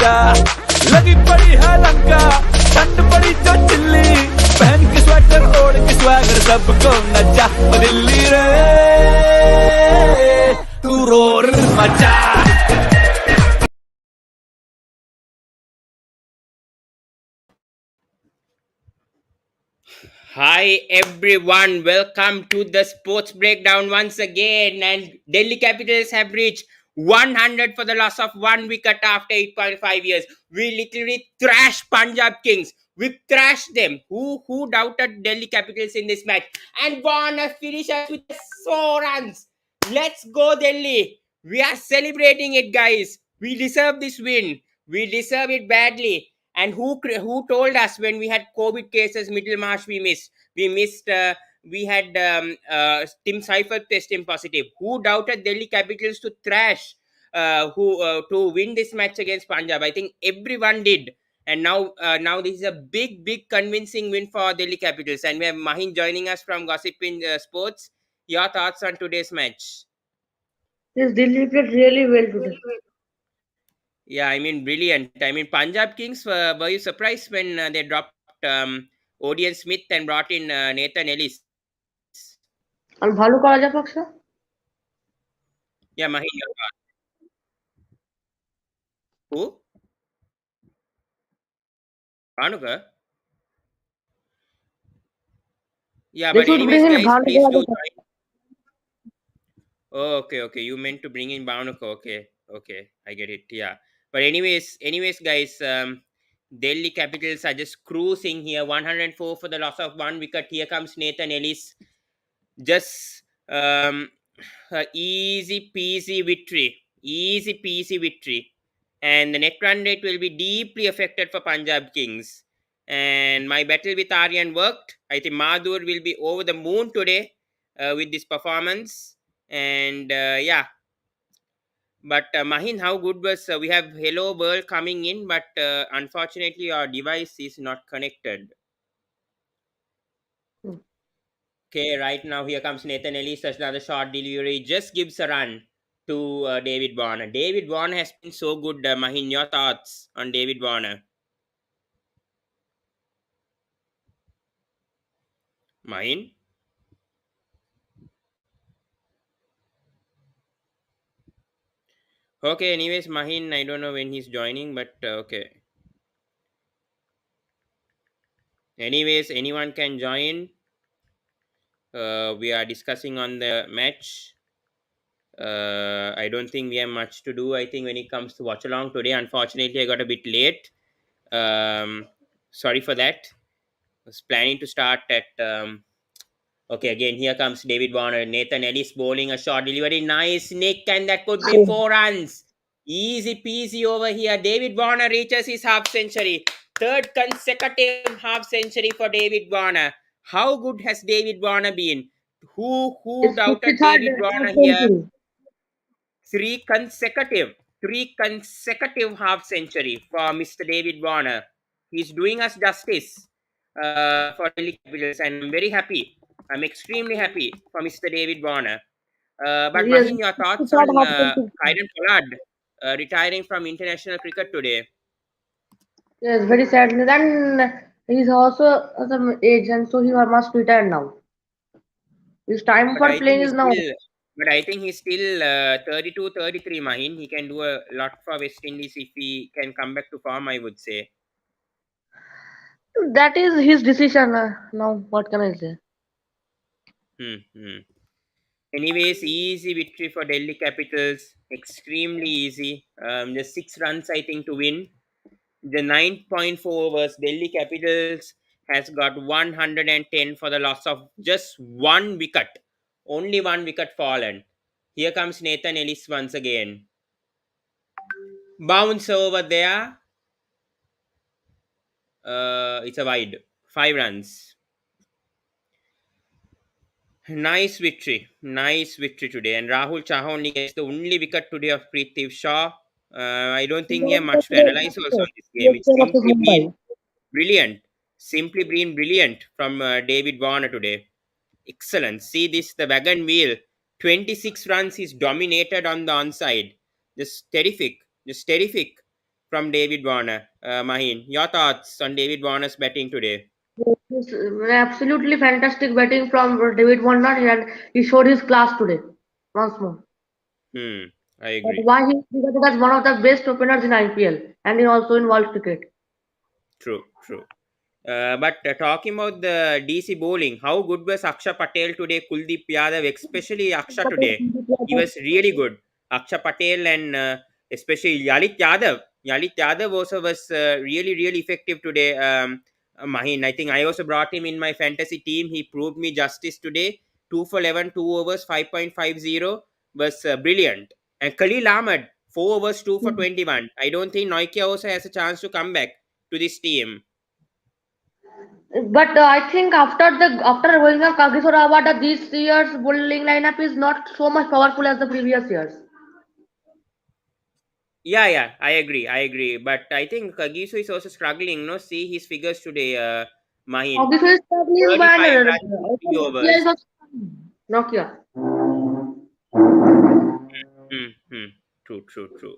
मचा लगी पड़ी है लंका ठंड पड़ी जो चिल्ली पहन के स्वेटर ओढ़ के स्वैगर सबको नचा दिल्ली रे तू रोर मचा Hi everyone, welcome to the sports breakdown once again. And Delhi Capitals have reached 100 for the loss of 1 wicket after 8.5 years. We literally thrashed Punjab Kings. We thrashed them. Who doubted Delhi Capitals in this match? And Warner finishes with 4 runs. Let's go Delhi. We are celebrating it, guys. We deserve this win. We deserve it badly. And who told us when we had COVID cases Middlemarch we had Tim Seifert testing positive. Who doubted Delhi Capitals to thrash who to win this match against Punjab? I think everyone did. And now this is a big convincing win for Delhi Capitals. And we have Mahin joining us from Gossiping Sports. Your thoughts on today's match? Yes, Delhi played really well today. Yeah, I mean, brilliant. I mean, Punjab Kings, were you surprised when they dropped Odion Smith and brought in Nathan Ellis? আর ভালো করা যাক পক্ষে Yeah, Mahin, your thoughts? Who? Bhanuka? Yeah, they but should bring anyways, in guys, ভালো please করা do যাক join. Oh, okay. You meant to bring in Bhanuka. Okay, I get it. Yeah, but anyways, guys, Delhi Capitals are just cruising here. 104 for the loss of 1 wicket. Here comes Nathan Ellis. Just a easy peasy victory, and the net run rate will be deeply affected for Punjab Kings. And my battle with Aryan worked. I think Madhur will be over the moon today with this performance. And yeah, but Mahin, how good was we have Hello World coming in, but unfortunately our device is not connected. Okay, right now here comes Nathan Ellis. That's another short delivery. Just gives a run to David Warner. David Warner has been so good. Mahin, your thoughts on David Warner? Mahin? Okay, anyways, Mahin, I don't know when he's joining, but okay. Anyways, anyone can join. We are discussing on the match. I don't think we have much to do. I think when it comes to watch along today, unfortunately, I got a bit late. Sorry for that. Was planning to start at. Okay, again, here comes David Warner. Nathan Ellis bowling a short delivery. Nice nick, and that could be 4 runs. Easy peasy over here. David Warner reaches his half century. Third consecutive half century for David Warner. How good has David Warner been? Who It's doubted 53rd David Warner half here? century. Three consecutive half century for Mr. David Warner. He's doing us justice for Delhi Capitals, and I'm very happy. I'm extremely happy for Mr. David Warner. But Yes, Mahin, your thoughts 53rd on half century. Hayden Pollard retiring from international cricket today? Yes, very sadly. Then he's also some age, and so he must retire now. His time But for I think playing he's is now. still, but I think he's still 32, 33. Mahin, he can do a lot for West Indies if he can come back to form, I would say. That is his decision. Now, what can I say? Hmm. Anyways, easy victory for Delhi Capitals. Extremely easy. Just 6 runs, I think, to win. The 9.4 overs, Delhi Capitals has got 110 for the loss of just 1 wicket. Only 1 wicket fallen. Here comes Nathan Ellis once again. Bounce over there. It's a wide. 5 runs. Nice victory today. And Rahul Chahar only gets the only wicket today of Prithvi Shaw. I don't think we have much to analyze also on this game. It's Player of his simply been Mumbai. brilliant. Simply been brilliant from David Warner today. Excellent. See this, the wagon wheel. 26 runs is dominated on the onside. Just terrific. from David Warner. Mahin, your thoughts on David Warner's batting today? Yes, absolutely fantastic batting from David Warner, and he showed his class today once more. Hmm, I But agree. why he is regarded as one of the best openers in IPL and also in world cricket. True, true. But talking about the DC bowling, how good was Aksha Patel today, Kuldeep Yadav, especially Aksha today? He was really good. Aksha Patel and especially Yalit Yadav. Yalit Yadav also was really, really effective today. Mahin, I think I also brought him in my fantasy team. He proved me justice today. 2 for 11, 2 overs, 5.50 was brilliant. And Khalil Ahmed, 4 overs, 2 for 21. I don't think Noikia also has a chance to come back to this team. But I think after going up Kagisora Awada, this year's bowling lineup is not so much powerful as the previous years. Yeah, yeah, I agree. I agree. But I think Kagiso is also struggling. No, see his figures today, Mahin. Kagisora is struggling, but 35 runs in 3 Nokia is overs. also Nokia. Hmm. True, true, true.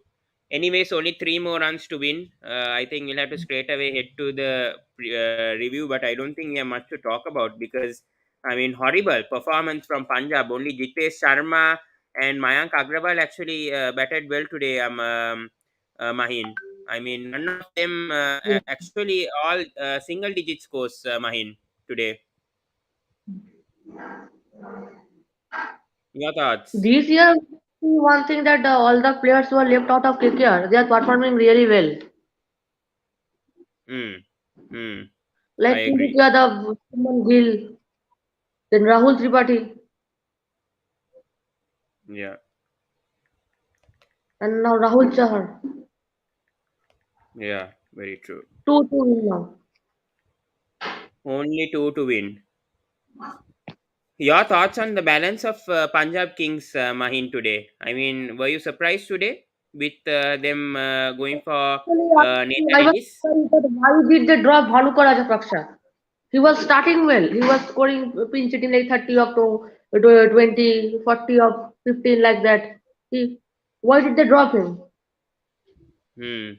Anyways, only 3 more runs to win. I think we'll have to straight away head to the review, but I don't think we have much to talk about because, I mean, horrible performance from Punjab. Only Jitesh Sharma and Mayank Agrawal actually batted well today, Mahin. I mean, none of them actually all single digit scores, Mahin, today. Your thoughts? This year, one thing that all the players who are left out of KKR, they are performing really well. Hmm. Hmm. I Like Kuldeep agree. Yadav, Suman Gill, then Rahul Tripathi, Yeah. and now Rahul Chahar. Yeah. Very true. Two now. Only two to win. Your thoughts on the balance of Punjab Kings, Mahin, today? I mean, were you surprised today with them going for Actually, Nathan I was Ellis? surprised that why did they drop Bhanukar Rajapaksha? He was starting well. He was scoring pinch hitting like 30 of 20, 40 of 15 like that. Why did they drop him? Hmm.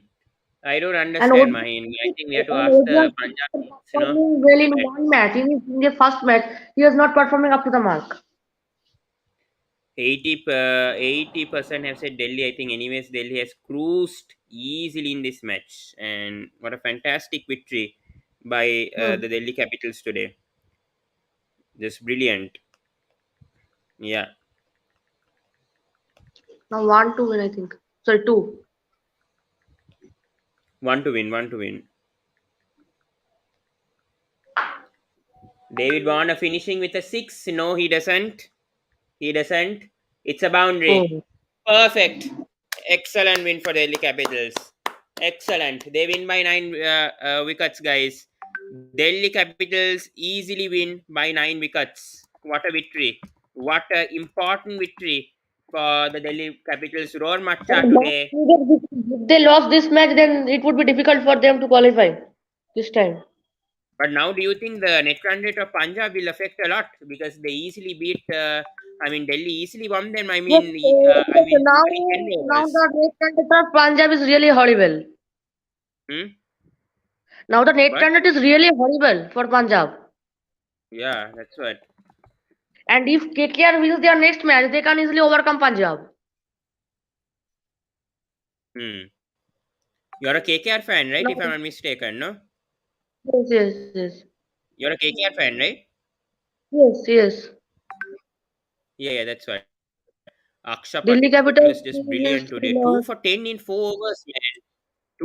I don't And understand, Mahin. I think we have to ask Adrian the Punjab Kings, performing well in that one match. In the first match, he was not performing up to the mark. 80% have said Delhi. I think, anyways, Delhi has cruised easily in this match. And what a fantastic victory by Hmm. the Delhi Capitals today. Just brilliant. Yeah. Now 1 to win, I think. Sorry, two. One to win, one to win. David Warner finishing with a six. No, he doesn't. He doesn't. It's a boundary. Oh. Perfect. Excellent win for Delhi Capitals. Excellent. They win by 9 wickets, guys. Delhi Capitals easily win by 9 wickets. What a victory. What a important victory for the Delhi Capitals. Roar Macha And much today. needed. If they lost this match, then it would be difficult for them to qualify this time. But now, do you think the net run rate of Punjab will affect a lot because they easily beat? I mean, Delhi easily won them. Yes, I yes, mean, only 10 overs. now the net run rate of Punjab is really horrible. Hmm? Now the net What? run rate is really horrible for Punjab. Yeah, that's what. And if KKR wins their next match, they can easily overcome Punjab. Hmm. You're a KKR fan, right? Now, If I'm not mistaken, no? yes. You're a KKR fan, right? Yes. Yeah, that's right. Aksha Delhi Patel was Capitals just brilliant against today. 2 for 10 in 4 overs, man.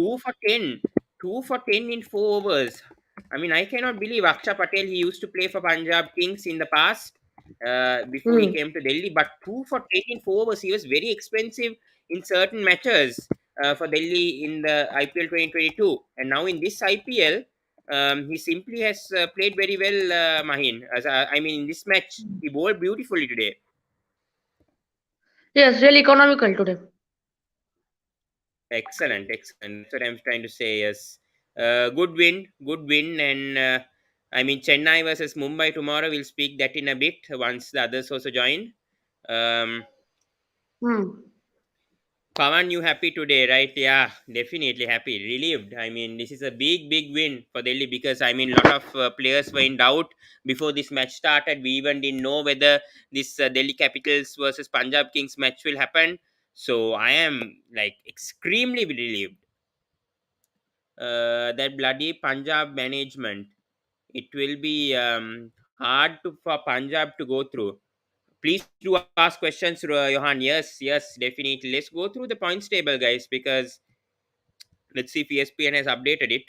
2 for 10. 2 for 10 in 4 overs. I mean, I cannot believe Aksha Patel. He used to play for Punjab Kings in the past before he Hmm. came to Delhi. But 2 for 10 in 4 overs. He was very expensive in certain matches for Delhi in the IPL 2022. And now in this IPL, he simply has played very well, Mahin. I mean, in this match, he bowled beautifully today. Yes, really economical today. Excellent, excellent. That's what I'm trying to say. Yes, good win, and I mean Chennai versus Mumbai tomorrow. We'll speak that in a bit once the others also join. Um, Hmm. Pawan, you happy today, right? Yeah, definitely happy, relieved. I mean, this is a big, big win for Delhi because I mean, a lot of players were in doubt before this match started. We even didn't know whether this Delhi Capitals versus Punjab Kings match will happen. So I am like extremely relieved. That bloody Punjab management. It will be hard for Punjab to go through. Please do ask questions, Johan. Yes, yes, definitely. Let's go through the points table, guys, because let's see if ESPN has updated it.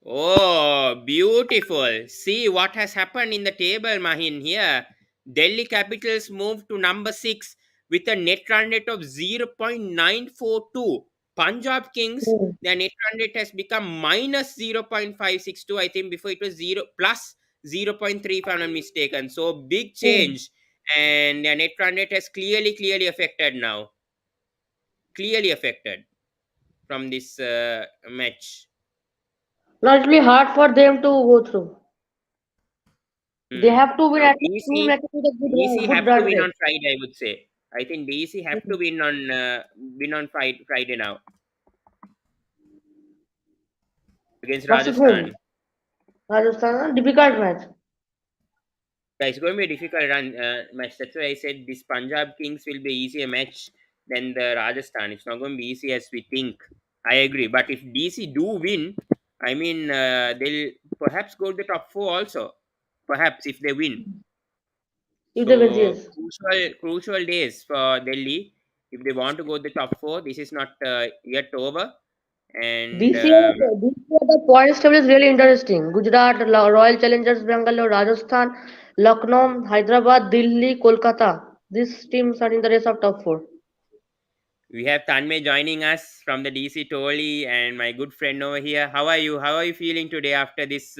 Oh, beautiful. See what has happened in the table, Mahin, here. Delhi Capitals moved to number 6 with a net run rate of 0.942. Punjab Kings, Hmm. their net run rate has become minus 0.562. I think before it was 0 plus 0.3 if I'm not mistaken. So big Hmm. change. And their net run rate has clearly affected now. Clearly affected from this match. Now it will be hard for them to go through. They Hmm. have to win Now at least two matches with a DC good have to run win rate. on Friday, I would say. I think DC have to win on Friday now against Versus whom? Rajasthan. Rajasthan, difficult match. Yeah, it's going to be a difficult match. That's why I said this Punjab Kings will be easier match than the Rajasthan. It's not going to be easy as we think. I agree. But if DC do win, I mean they'll perhaps go to the top four also. Perhaps if they win. If they win, So yes. crucial days for Delhi. If they want to go to the top four, this is not yet over. And This year the points table is really interesting. Gujarat, Royal Challengers Bangalore, Rajasthan, Lucknow, Hyderabad, Delhi, Kolkata. These teams are in the race of top four. we have Tanmay joining us from the DC Toli and my good friend over here. How are you? How are you feeling today after this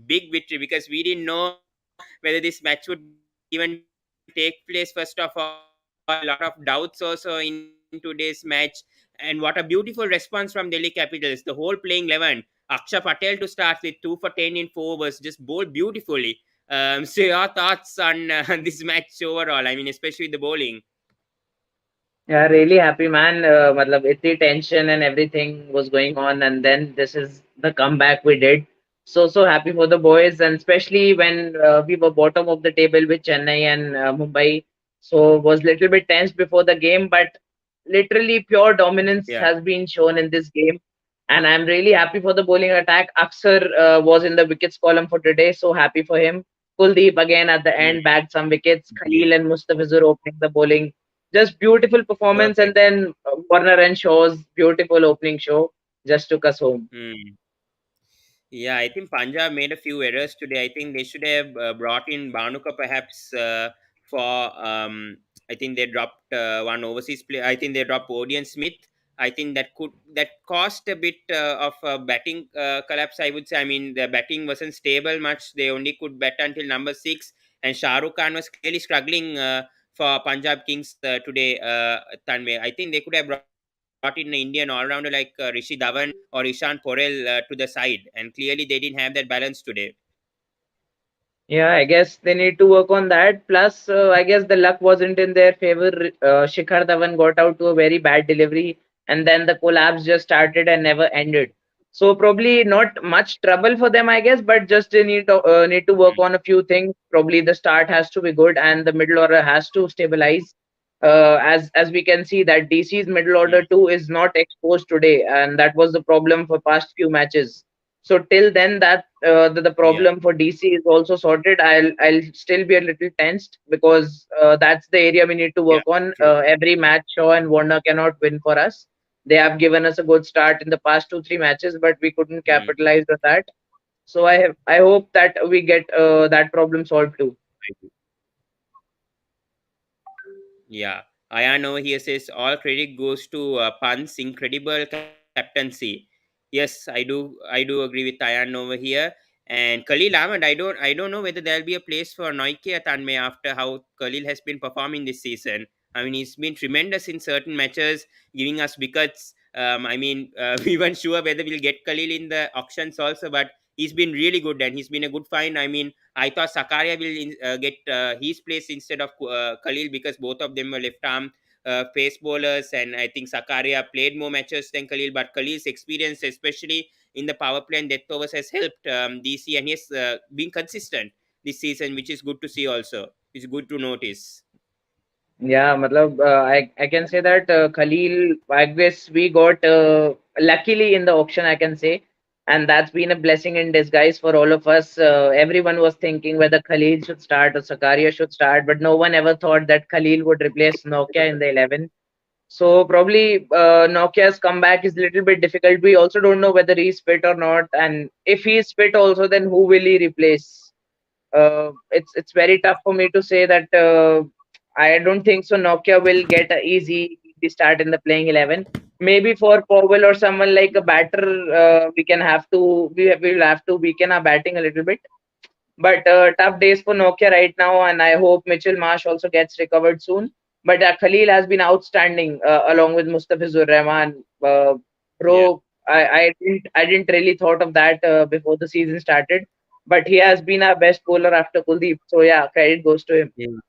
big victory? Because we didn't know whether this match would even take place. First of all, a lot of doubts also in today's match. And what a beautiful response from Delhi Capitals. The whole playing 11. Aksha Patel to start with 2 for 10 in 4 overs, just bowled beautifully. So your thoughts on this match overall? I mean, especially the bowling. Yeah, really happy man. Matlab, itni tension and everything was going on, and then this is the comeback we did. So happy for the boys, and especially when we were bottom of the table with Chennai and Mumbai. So was little bit tense before the game, but literally pure dominance Yeah. has been shown in this game, and I'm really happy for the bowling attack. Aksar was in the wickets column for today, so happy for him. Kuldeep again at the Mm, end bagged some wickets. indeed. Khalil and Mustafizur opening the bowling, just beautiful performance, and Perfect. then Warner and Shaw's beautiful opening show just took us home. Mm. Yeah, I think Punjab made a few errors today. I think they should have brought in Banuka perhaps for. I think they dropped one overseas player. I think they dropped Odion Smith. I think that caused a bit of a batting collapse. I would say. I mean, the batting wasn't stable much. They only could bat until number 6, and Shah Rukh Khan was clearly struggling for Punjab Kings today. Tanmay, I think they could have brought in an Indian all-rounder like Rishi Dhawan or Ishan Porel to the side, and clearly they didn't have that balance today. Yeah, I guess they need to work on that. Plus, I guess the luck wasn't in their favor. Shikhar Dhawan got out to a very bad delivery, and then the collapse just started and never ended. So probably not much trouble for them, I guess, but just they need to work on a few things. Probably the start has to be good, and the middle order has to stabilize. As we can see that DC's middle Mm, order too is not exposed today, and that was the problem for past few matches. So till then, that the yeah, problem for DC is also sorted. I'll still be a little tensed because that's the area we need to yeah, work on. true. Every match, Shaw and Warner cannot win for us. They have given us a good start in the past 2 3 matches, but we couldn't Mm, capitalize on that. So I hope that we get that problem solved too. I do. Yeah, Ayan over here says all credit goes to Pant's incredible captaincy. Yes, I do agree with Ayan over here. And Khalil Ahmed, I don't know whether there'll be a place for Noike Tanme after how Khalil has been performing this season. I mean, he's been tremendous in certain matches, giving us wickets. I mean, we weren't sure whether we'll get Khalil in the auctions also, but he's been really good and he's been a good find. I mean, I thought Sakaria will get his place instead of Khalil, because both of them were left arm pace bowlers, and I think Sakaria played more matches than Khalil, but Khalil's experience, especially in the power play and death overs, has helped DC, and he's been consistent this season, which is good to see also. It's good to notice. Yeah, matlab, I can say that Khalil, I guess we got luckily in the auction, I can say, and that's been a blessing in disguise for all of us. Everyone was thinking whether Khalil should start or Sakaria should start, but no one ever thought that Khalil would replace Nokia in the 11. So probably Nokia's comeback is a little bit difficult. We also don't know whether he's fit or not, and if he's fit also, then who will he replace? It's very tough for me to say that. I don't think so. Nokia will get a easy start in the playing 11. Maybe for Powell or someone like a batter, we can have to we will have to weaken our batting a little bit. But tough days for Nokia right now, and I hope Mitchell Marsh also gets recovered soon. But Khalil has been outstanding along with Mustafizur Rahman. Yeah. Bro, I didn't really thought of that before the season started, but he has been our best bowler after Kuldeep. So yeah, credit goes to him.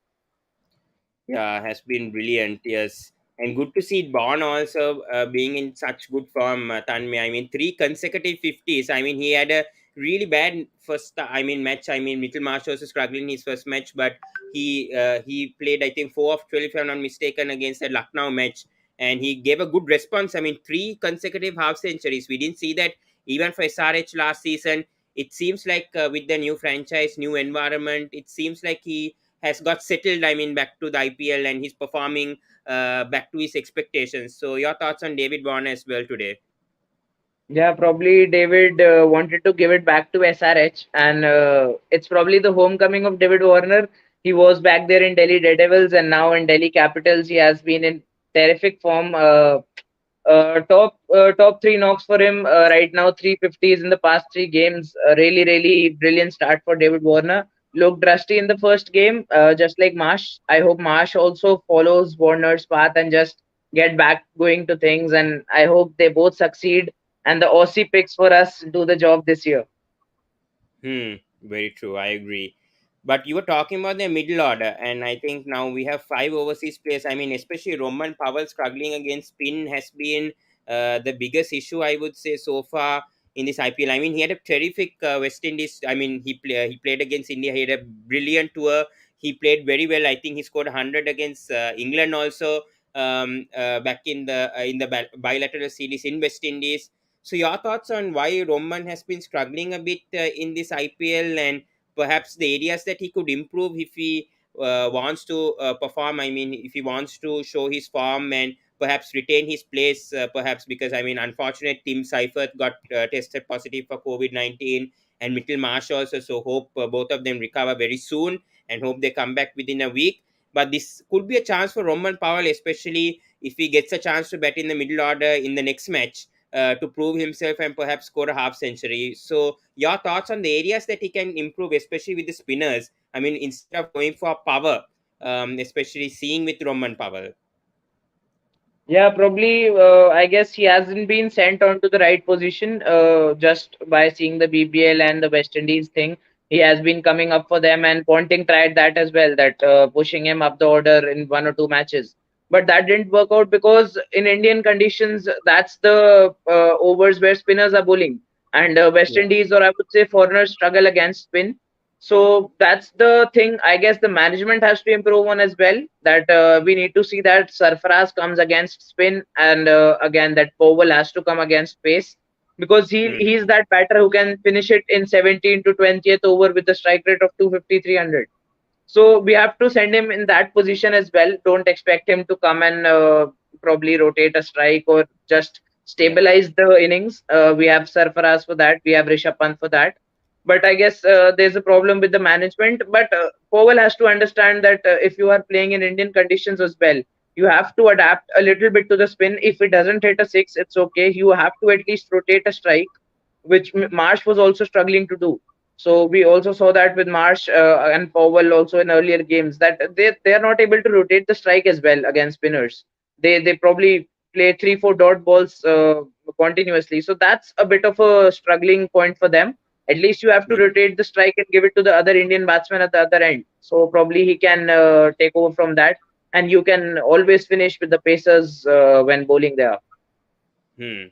Yeah, has been brilliant. Yes, and good to see Bond also being in such good form. Tanmay, I mean, three consecutive fifties. I mean, he had a really bad first. I mean, match. I mean, Mitchell Marsh also struggling in his first match, but he played, I think, 4 of 12, if I'm not mistaken, against the Lucknow match, and he gave a good response. I mean, three consecutive half centuries. We didn't see that even for SRH last season. It seems like with the new franchise, new environment, it seems like he has got settled, I mean, back to the IPL, and he's performing back to his expectations. So, your thoughts on David Warner as well today? Yeah, probably David wanted to give it back to SRH, and it's probably the homecoming of David Warner. He was back there in Delhi Daredevils, and now in Delhi Capitals. He has been in terrific form. Top three knocks for him right now. 350s in the past three games. Really brilliant start for David Warner. Looked rusty in the first game, just like Marsh. I hope Marsh also follows Warner's path and just get back going to things. And I hope they both succeed. And the Aussie picks for us do the job this year. Very true. I agree. But you were talking about the middle order, and I think now we have five overseas players. I mean, especially Roman Powell struggling against spin has been the biggest issue, I would say, so far in this IPL. I mean, he had a terrific West Indies. I mean, he played against India. He had a brilliant tour. He played very well. I think he scored 100 against England also, back in the bilateral series in West Indies. So your thoughts on why Roman has been struggling a bit in this IPL, and perhaps the areas that he could improve if he wants to perform. I mean, if he wants to show his form and perhaps retain his place, perhaps because I mean, unfortunate Tim Seifert got tested positive for COVID-19, and Mitchell Marsh also. So hope both of them recover very soon, and hope they come back within a week. But this could be a chance for Roman Powell, especially if he gets a chance to bat in the middle order in the next match to prove himself and perhaps score a half century. So, your thoughts on the areas that he can improve, especially with the spinners? I mean, instead of going for power, especially seeing with Roman Powell. Yeah, probably. I guess he hasn't been sent on to the right position. Just by seeing the BBL and the West Indies thing, he has been coming up for them, and Ponting tried that as well. That pushing him up the order in one or two matches, but that didn't work out because in Indian conditions, that's the overs where spinners are bowling, and West Yeah. Indies, or I would say foreigners, struggle against spin. So that's the thing. I guess the management has to improve on as well. That we need to see that Sarfaraz comes against spin, and again that Powell has to come against pace, because Hmm. he's that batter who can finish it in 17 to 20th over with a strike rate of 250, 300. So we have to send him in that position as well. Don't expect him to come and probably rotate a strike or just Yeah. stabilize the innings. We have Sarfaraz for that. We have Rishabh Pant for that. But I guess there's a problem with the management. But Powell has to understand that if you are playing in Indian conditions as well, you have to adapt a little bit to the spin. If it doesn't hit a six, it's okay. You have to at least rotate a strike, which Marsh was also struggling to do. So we also saw that with Marsh and Powell also in earlier games, that they are not able to rotate the strike as well against spinners. They probably play 3 4 dot balls continuously. So that's a bit of a struggling point for them. At least you have to rotate the strike and give it to the other Indian batsman at the other end. So probably he can take over from that, and you can always finish with the pacers when bowling there. Hmm.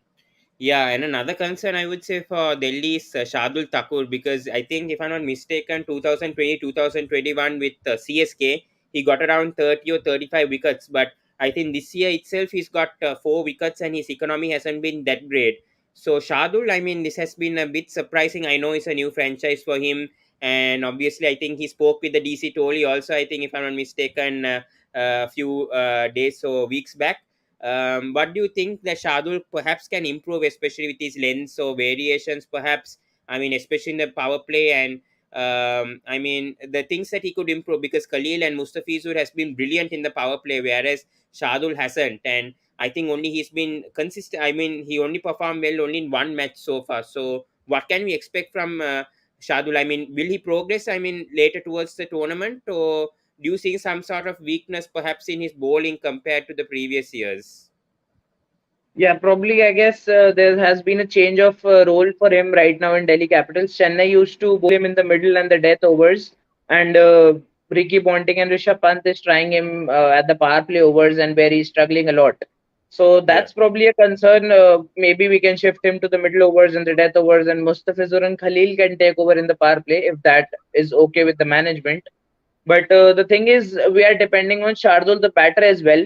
Yeah, and another concern I would say for Delhi is Shardul Thakur, because I think, if I'm not mistaken, 2020 2021 with CSK, he got around 30 or 35 wickets. But I think this year itself he's got 4 wickets and his economy hasn't been that great. So Shardul, I mean, this has been a bit surprising. I know it's a new franchise for him, and obviously I think he spoke with the DC Tolly also. I think, if I'm not mistaken, a few days or weeks back. What do you think that Shardul perhaps can improve, especially with his lengths or variations, perhaps? I mean, especially in the power play, and I mean, the things that he could improve, because Khalil and Mustafizur has been brilliant in the power play, whereas Shardul hasn't. And I think only he's been consistent. I mean, he only performed well only in one match so far. So, what can we expect from Shardul? I mean, will he progress? I mean, later towards the tournament, or do you see some sort of weakness perhaps in his bowling compared to the previous years? Yeah, probably. I guess there has been a change of role for him right now in Delhi Capitals. Chennai used to bowl him in the middle and the death overs, and Ricky Ponting and Rishabh Pant is trying him at the power play overs, and where he's struggling a lot. So Yeah. that's probably a concern. Maybe we can shift him to the middle overs and the death overs, and Mustafizur and Khalil can take over in the power play if that is okay with the management. But the thing is, we are depending on Shardul, the batter, as well.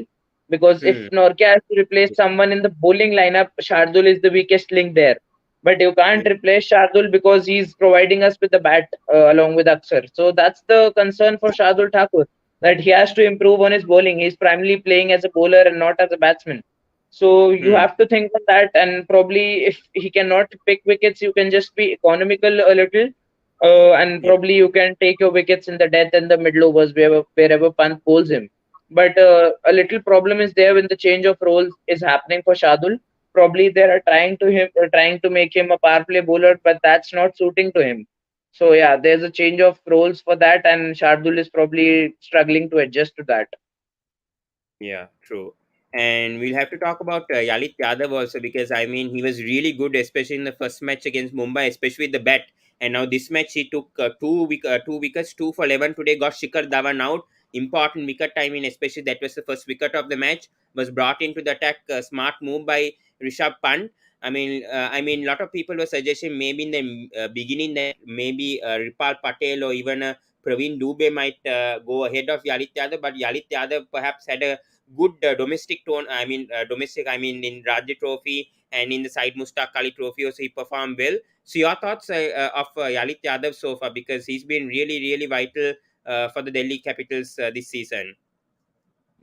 Because if Hmm. Norkia has to replace someone in the bowling lineup, Shardul is the weakest link there. But you Yeah. can't replace Shardul because he's providing us with the bat along with Aksar. So that's the concern for Shardul Thakur, that he has to improve on his bowling. He's primarily playing as a bowler and not as a batsman. So you Hmm. have to think on that. And probably if he cannot pick wickets, you can just be economical a little, and Yeah. probably you can take your wickets in the death and the middle overs wherever Pant bowls him. But a little problem is there when the change of roles is happening for Shadul. Probably they are trying to make him a power play bowler, but that's not suiting to him. So yeah, there's a change of roles for that, and Shardul is probably struggling to adjust to that. Yeah, true. And we'll have to talk about Yalit Yadav also, because I mean, he was really good, especially in the first match against Mumbai, especially with the bat. And now this match he took 2 wickets, 2 for 11 today. Got Shikhar Dhawan out, important wicket. I mean, especially that was the first wicket of the match. Was brought into the attack. Smart move by Rishabh Pant. A lot of people were suggesting maybe in the beginning that maybe Ripal Patel or even Praveen Dubey might go ahead of Yalit Yadav, but Yalit Yadav perhaps had a good domestic tone. Domestic. I mean, in Ranji Trophy and in the Side Mustaq Ali Trophy, also he performed well. So your thoughts of Yalit Yadav so far, because he's been really, really vital for the Delhi Capitals this season.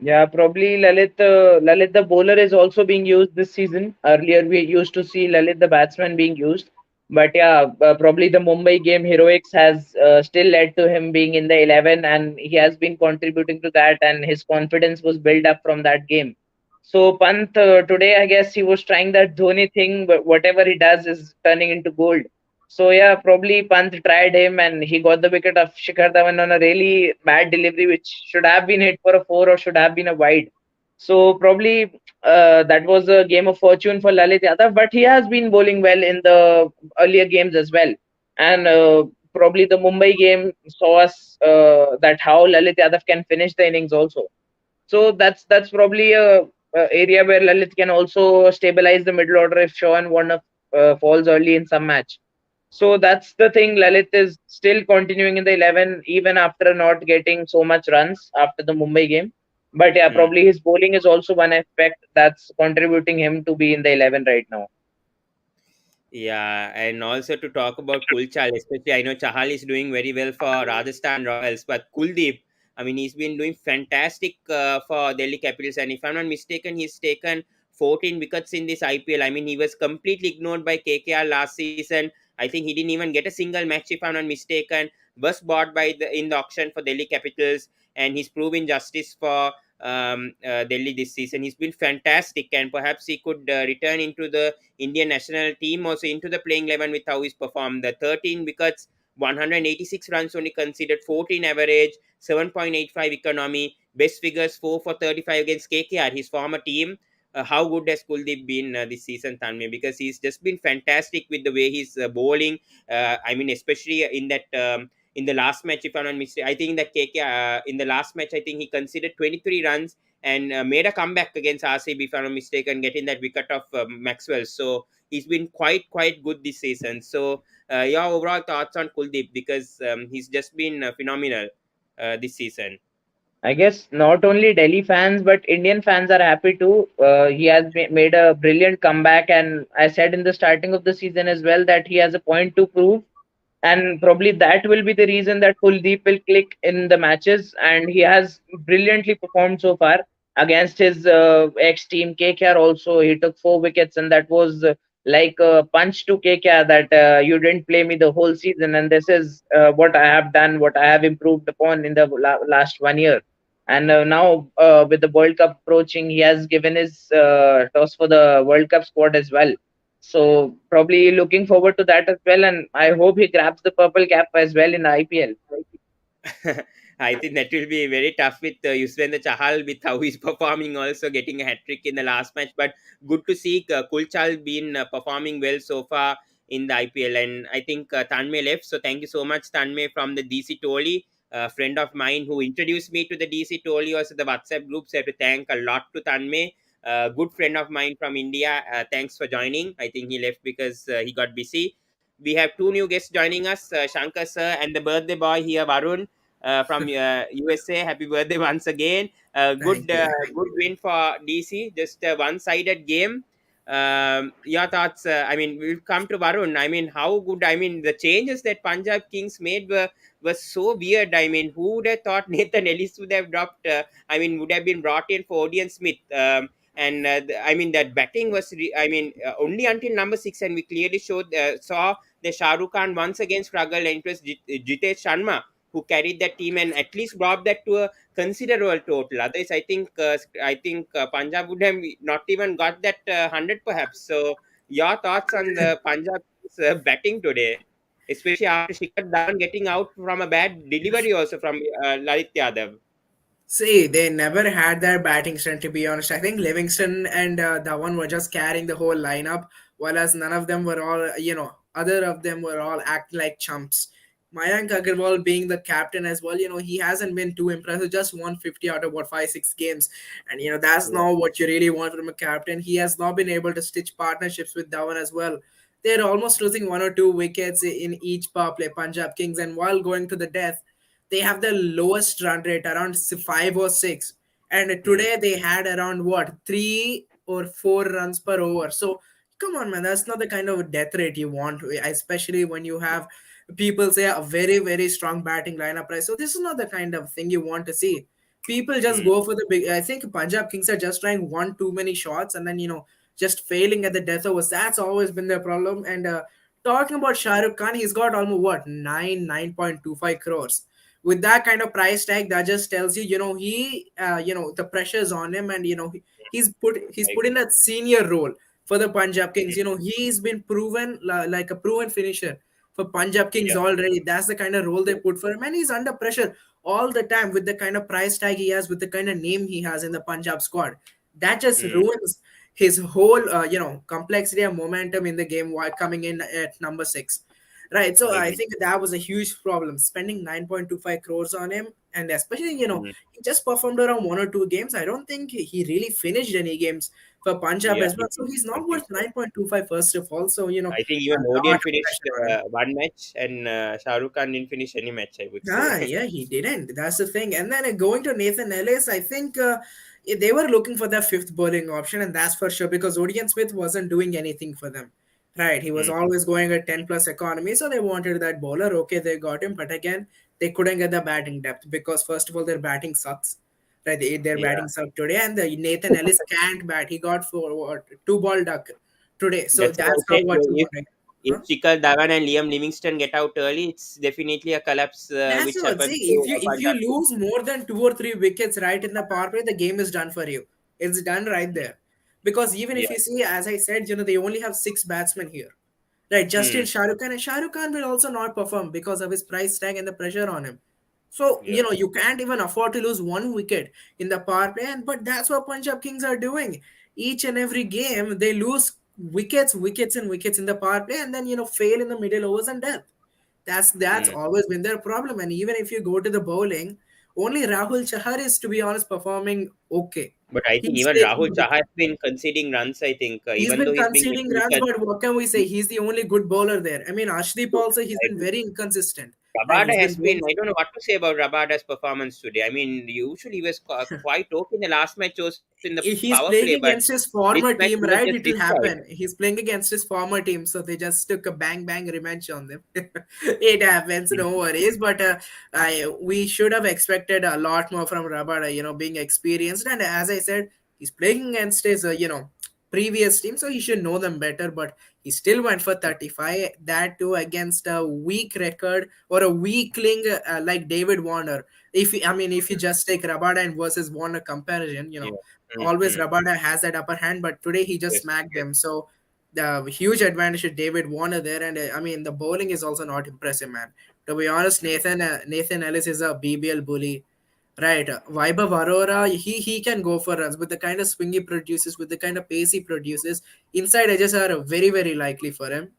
Yeah, probably Lalit the bowler is also being used this season. Earlier we used to see Lalit the batsman being used, but yeah, probably the Mumbai game heroics has still led to him being in the 11, and he has been contributing to that, and his confidence was built up from that game. So Pant today, I guess he was trying that Dhoni thing, but whatever he does is turning into gold. So yeah, probably Pant tried him and he got the wicket of Shikhar Dhawan on a really bad delivery, which should have been hit for a four or should have been a wide. So probably that was a game of fortune for Lalit Yadav, but he has been bowling well in the earlier games as well. And probably the Mumbai game saw us that how Lalit Yadav can finish the innings also. So that's probably a area where Lalit can also stabilize the middle order if Shawan Warner falls early in some match. So that's the thing. Lalit is still continuing in the 11 even after not getting so much runs after the Mumbai game. But yeah, Hmm. probably his bowling is also one aspect that's contributing him to be in the 11 right now. Yeah, and also to talk about Kulchal, especially I know Chahal is doing very well for Rajasthan Royals, but Kuldeep, I mean, he's been doing fantastic for Delhi Capitals, and if I'm not mistaken, he's taken 14 wickets in this IPL. I mean, he was completely ignored by KKR last season. I think he didn't even get a single match, if I'm not mistaken. Was bought by the in the auction for Delhi Capitals, and he's proven justice for Delhi this season. He's been fantastic, and perhaps he could return into the Indian national team also into the playing 11 with how he's performed. The 13 wickets, 186 runs only conceded, 14 average, 7.85 economy, best figures 4 for 35 against KKR, his former team. how good has Kuldeep been this season, Tanmay? Because he's just been fantastic with the way he's bowling. I mean, especially in the last match, if I'm not mistaken, I think that KK in the last match, I think he conceded 23 runs and made a comeback against RCB, if I'm not mistaken, getting that wicket of Maxwell. So he's been quite good this season. So your overall thoughts on Kuldeep, because he's just been phenomenal this season. I guess not only Delhi fans but Indian fans are happy too. He has made a brilliant comeback, and I said in the starting of the season as well that he has a point to prove, and probably that will be the reason that Kuldeep will click in the matches, and he has brilliantly performed so far against his ex team KKR. Also, he took 4 wickets, and that was like a punch to KKR that you didn't play me the whole season, and this is what I have done, what I have improved upon in the last 1 year. And now, with the World Cup approaching, he has given his toss for the World Cup squad as well. So probably looking forward to that as well, and I hope he grabs the purple cap as well in IPL. I think that will be very tough with Yuzvendra Chahal with how he's performing, also getting a hat trick in the last match. But good to see Kulchal been performing well so far in the IPL. And I think Tanmay left. So thank you so much, Tanmay, from the DC Toli, a friend of mine who introduced me to the DC Toli, also the WhatsApp group. So I have to thank a lot to Tanmay. Good friend of mine from India. Thanks for joining. I think he left because he got busy. We have two new guests joining us, Shankar sir and the birthday boy here, Varun from USA. Happy birthday once again. Thank you. Good win for DC. Just a one-sided game. Your thoughts? I mean, we'll come to Varun. I mean, how good? I mean, the changes that Punjab Kings made were so weird. I mean, who would have thought Nathan Ellis would have dropped? I mean, would have been brought in for Odion Smith. And I mean, that batting was. I mean, only until number 6, and we clearly saw the Shah Rukh Khan once again struggle, and it was Jitesh Sharma who carried that team and at least brought that to a considerable total. Otherwise, I think Punjab would have not even got that 100 perhaps. So, your thoughts on the Punjab batting today, especially after Shikhar Dhawan getting out from a bad delivery also from Lalit Yadav. See, they never had their batting strength, to be honest. I think Livingston and Dhawan were just carrying the whole lineup, whereas none of them were all, other of them were all acting like chumps. Mayank Agarwal being the captain as well, he hasn't been too impressive, just 150 out of what 5-6 games. And that's Yeah. not what you really want from a captain. He has not been able to stitch partnerships with Dhawan as well. They're almost losing 1 or 2 wickets in each power play, Punjab Kings, and while going to the death, they have the lowest run rate around 5 or 6, and Hmm. today they had around what 3 or 4 runs per over. So come on, man, that's not the kind of death rate you want, especially when you have people say a very strong batting lineup, right? So this is not the kind of thing you want to see. People just Hmm. go for the big. I think Punjab Kings are just trying one too many shots, and then just failing at the death overs. That's always been their problem. And talking about Shah Rukh Khan, he's got almost what 9.25 crores. With that kind of price tag, that just tells you, the pressure's on him, and he's put in that senior role for the Punjab Kings. He's been proven like a proven finisher for Punjab Kings Yeah. already. That's the kind of role they put for him, and he's under pressure all the time with the kind of price tag he has, with the kind of name he has in the Punjab squad. That just Hmm. ruins his whole, complexity and momentum in the game while coming in at number 6. Right. So I I agree. think that was a huge problem, spending 9.25 crores on him. And especially, Hmm. he just performed around 1 or 2 games. I don't think he really finished any games for Punjab Yeah, as well. So he's I not think worth so. 9.25 first of all. So, I think a even lot Odion of finished pressure on him. one match, and Shah Rukh Khan didn't finish any match, I would say. Ah, yeah, he didn't. That's the thing. And then going to Nathan Ellis, I think they were looking for their fifth bowling option, and that's for sure because Odion Smith wasn't doing anything for them. Right, he was Hmm. always going at 10 plus economy, so they wanted that bowler. Okay, they got him, but again, they couldn't get the batting depth because first of all, their batting sucks. Right, their Yeah. batting sucked today, and the Nathan Ellis can't bat. He got for what 2 ball duck today, so That's what I that's not said. what you If want to. if Huh? Shikhar Dhawan and Liam Livingston get out early, it's definitely a collapse That's which what. happened See, to if you Punjab. lose more than 2 or 3 wickets right in the power play, the game is done for you. It's done right there. Because even Yeah. if you see, as I said, they only have 6 batsmen here. Right, Hmm. Justin Shah Rukh Khan, and Shah Rukh Khan will also not perform because of his price tag and the pressure on him. So, Yeah. you can't even afford to lose 1 wicket in the power play, and but that's what Punjab Kings are doing. each and every game they lose wickets and wickets in the power play, and then fail in the middle overs and death. That's Hmm. always been their problem. And even if you go to the bowling, only Rahul Chahar is, to be honest, performing okay. But I think He's even taking Rahul Chahar has been conceding runs. I think He's even though been he's been conceding getting runs, wickets, but what can we say? He's the only good bowler there. I mean, Ashdeep also, he's I been think very inconsistent. Right? Rabada He's been has been. going. I don't know what to say about Rabada's performance today. I mean, usually he was quite okay in the last match, also in the power He's play, playing but against his this former match he team, was right? just It will destroyed. happen. He's playing against his former team, so they just took a bang bang rematch on them. It happens, no worries. But we should have expected a lot more from Rabada, being experienced. And as I said, he's playing against his, previous team, so he should know them better. But he still went for 35. That too against a weak record or a weakling like David Warner. If you just take Rabada and versus Warner comparison, Yeah. always Mm-hmm. Rabada has that upper hand, but today he just Yes. smacked Yes. them. So the huge advantage to David Warner there, and the bowling is also not impressive, man. To be honest, Nathan Ellis is a BBL bully, right? Vaibhav Arora, he can go for runs with the kind of swing he produces, with the kind of pace he produces. Inside edges are very very likely for him,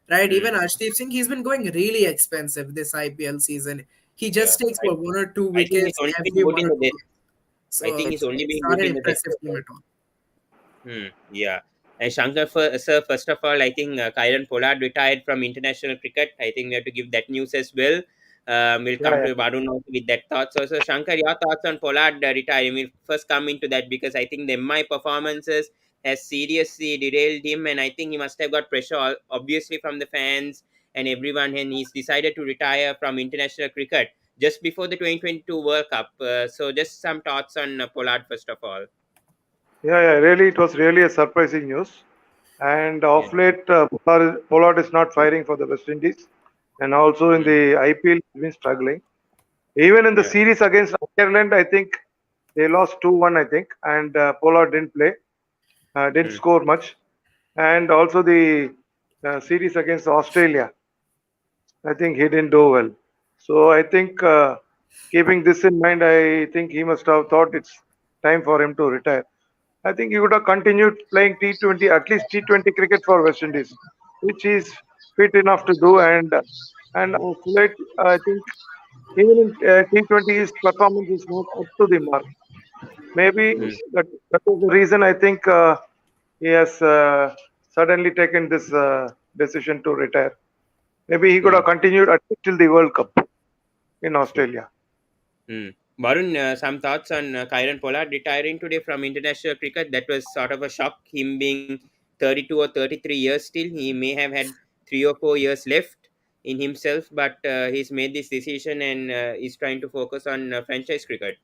right? Mm. Even Arshdeep Singh, he's been going really expensive this IPL season. He Yeah. just takes what, one or two I think he's wickets only every been good one in or the two death. games. I So think he's only it's been not good an in the death impressive team over. at all. Yeah. And Shankar, sir, first of all, I think Kyron Pollard retired from international cricket. I think we have to give that news as well. We'll Yeah, come yeah. to Varun also with that thought. So, Shankar, your thoughts on Pollard retiring? We'll first come into that because I think the MI performances has seriously derailed him, and I think he must have got pressure, obviously, from the fans and everyone, and he's decided to retire from international cricket just before the 2022 World Cup. So, just some thoughts on Pollard, first of all. Yeah, yeah. Really, it was really a surprising news. And Yeah. of late, Pollard is not firing for the West Indies, and also in Mm. the IPL, he's been struggling. Even in the Yeah. series against Ireland, I think they lost 2-1, I think, and Pollard didn't play, didn't Mm. score much. And also the series against Australia, I think he didn't do well. So I think, keeping this in mind, I think he must have thought it's time for him to retire. I think he would have continued playing T20, at least T20 cricket for West Indies, which he's fit enough to do. And of late, I think even in T20, his performance is not up to the mark. Maybe Mm. that was the reason I think he has suddenly taken this decision to retire. Maybe he could Mm. have continued at least till the World Cup in Australia. Mm. Varun, some thoughts on Kyron Pollard retiring today from international cricket? That was sort of a shock. Him being 32 or 33 years still, he may have had 3 or 4 years left in himself, but he's made this decision and is trying to focus on franchise cricket.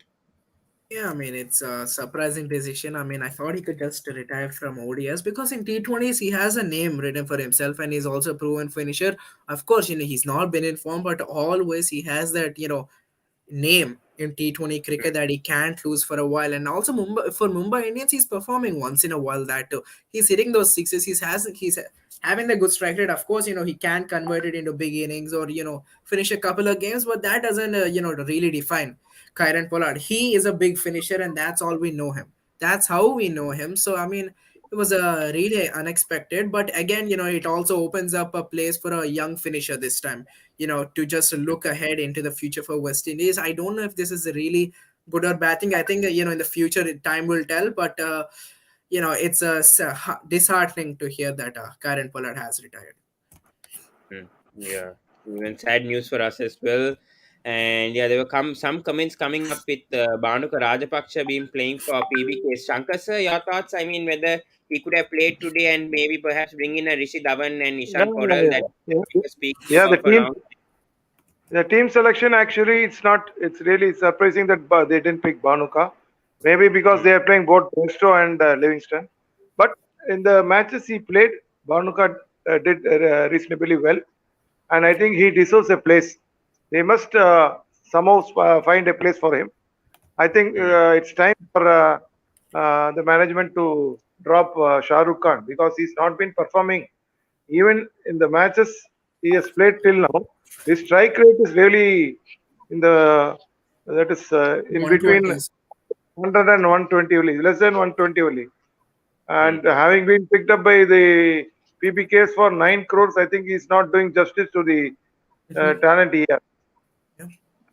Yeah, it's a surprising decision. I thought he could just retire from ODS because in T20s he has a name written for himself and he's also a proven finisher. Of course, he's not been in form, but always he has that, name in T20 cricket that he can't lose for a while. And also for Mumbai Indians, he's performing once in a while that too. He's hitting those sixes. He's having the good strike rate. Of course, he can convert it into big innings or finish a couple of games, but that doesn't really define Kyron Pollard. He is a big finisher, and that's all we know him. That's how we know him. So it was really unexpected, but again, it also opens up a place for a young finisher this time, to just look ahead into the future for West Indies. I don't know if this is a really good or bad thing. I think, in the future, time will tell, but, it's disheartening to hear that Karen Pollard has retired. Mm. Yeah, even sad news for us as well. And yeah, there were some comments coming up with Bhanuka Rajapaksha being playing for PBK. Shankar sir, your thoughts? I mean, whether he could have played today and maybe perhaps bring in a Rishi Dhawan and Yeah, Ishan yeah, Podal that yeah. we were speaking Yeah, about for long. the team selection actually, it's not. It's really surprising that they didn't pick Banuka. Maybe because Mm. they are playing both Bresto and Livingston. But in the matches he played, Banuka did reasonably well, and I think he deserves a place. They must somehow find a place for him. I think Mm. it's time for the management to drop Shah Rukh Khan because he's not been performing even in the matches he has played till now. His strike rate is really in the in between 120s. 100 and 120 only, less than 120 only. Hmm. And having been picked up by the PBKs for 9 crores, I think he's not doing justice to the Mhm. talent he has. Yeah.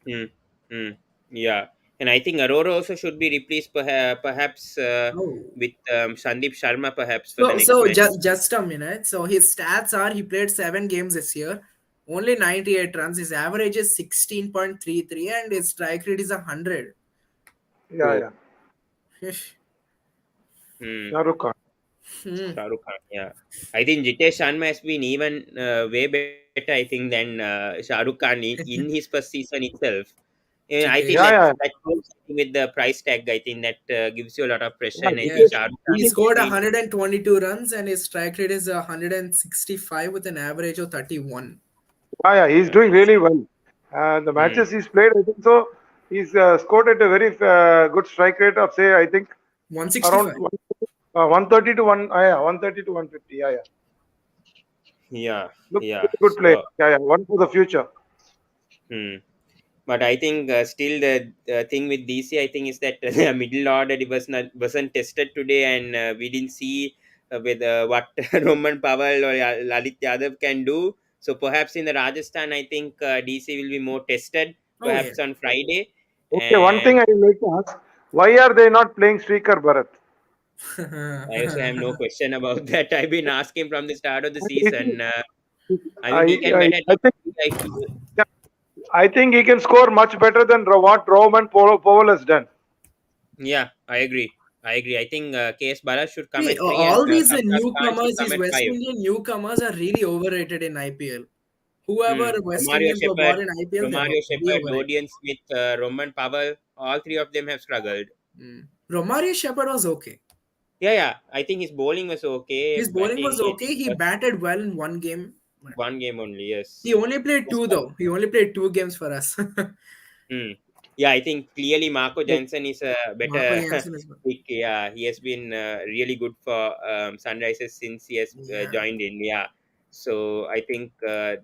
Hmm. Hmm. Yeah, and I think Aurora also should be replaced, perhaps Oh. with Sandeep Sharma, perhaps for the So, next so match. just a minute. So his stats are he played 7 games this year, only 98 runs. His average is 16.33, and his strike rate is 100. Yeah, Oh. yeah. Hmm. Shahrukh Khan. Hmm. Shah Rukh Khan, yeah. I think Jitesh Sharma has been even way better, I think, than Shah Rukh Khan in his first season itself. I think Jitesh. Yeah, yeah. that goes with the price tag. I think that gives you a lot of pressure, Yeah, and I think Yes. Shah Rukh Khan He has scored been. 122 runs, and his strike rate is 165 with an average of 31. yeah, he's Yeah. doing really well. The Hmm. matches he's played, I think so. He's scored at a very good strike rate of, say, I think around 165. 130 to 130 to 150. Yeah, yeah. Yeah. Looks like Yeah. a good player. So. Yeah, yeah. One for the future. Hmm. But I think still the thing with DC, I think, is that the middle order it wasn't tested today, and we didn't see whether what Roman Powell or Lalit Yadav can do. So perhaps in the Rajasthan, I think DC will be more tested, Oh yeah. perhaps on Friday. Okay, one And thing I would like to ask: why are they not playing Streaker Bharat? I also have no question about that. I've been asking from the start of the It season. is- I mean, he can I, bat at I think I feel. yeah, I think he can score much better than what Roman Powell has done. Yeah, I agree. I agree. I think KS Bharat should come See, at 3 and all these Sarfraz Khan should newcomers, come these at West 5. Indian newcomers are really overrated in IPL. Whoever West Romario Indians were Shepherd, bought in IPL, they were Romario very Shepherd, overrated. Lodian Smith, Roman Powell, all three of them have struggled. Mm. Romario Shepherd was okay. Yeah, yeah. I think his bowling was okay. His bowling Batting, was I think, okay. He batted well in 1 game. But one game only. he Yes. only played Yes, two though. He only played 2 games for us. Hmm. Yeah, I think clearly Marco Like Jansen is a Marco better Jansen is good. pick. Yeah, he has been really good for Sunrisers since he has Yeah. joined in. Yeah, so I think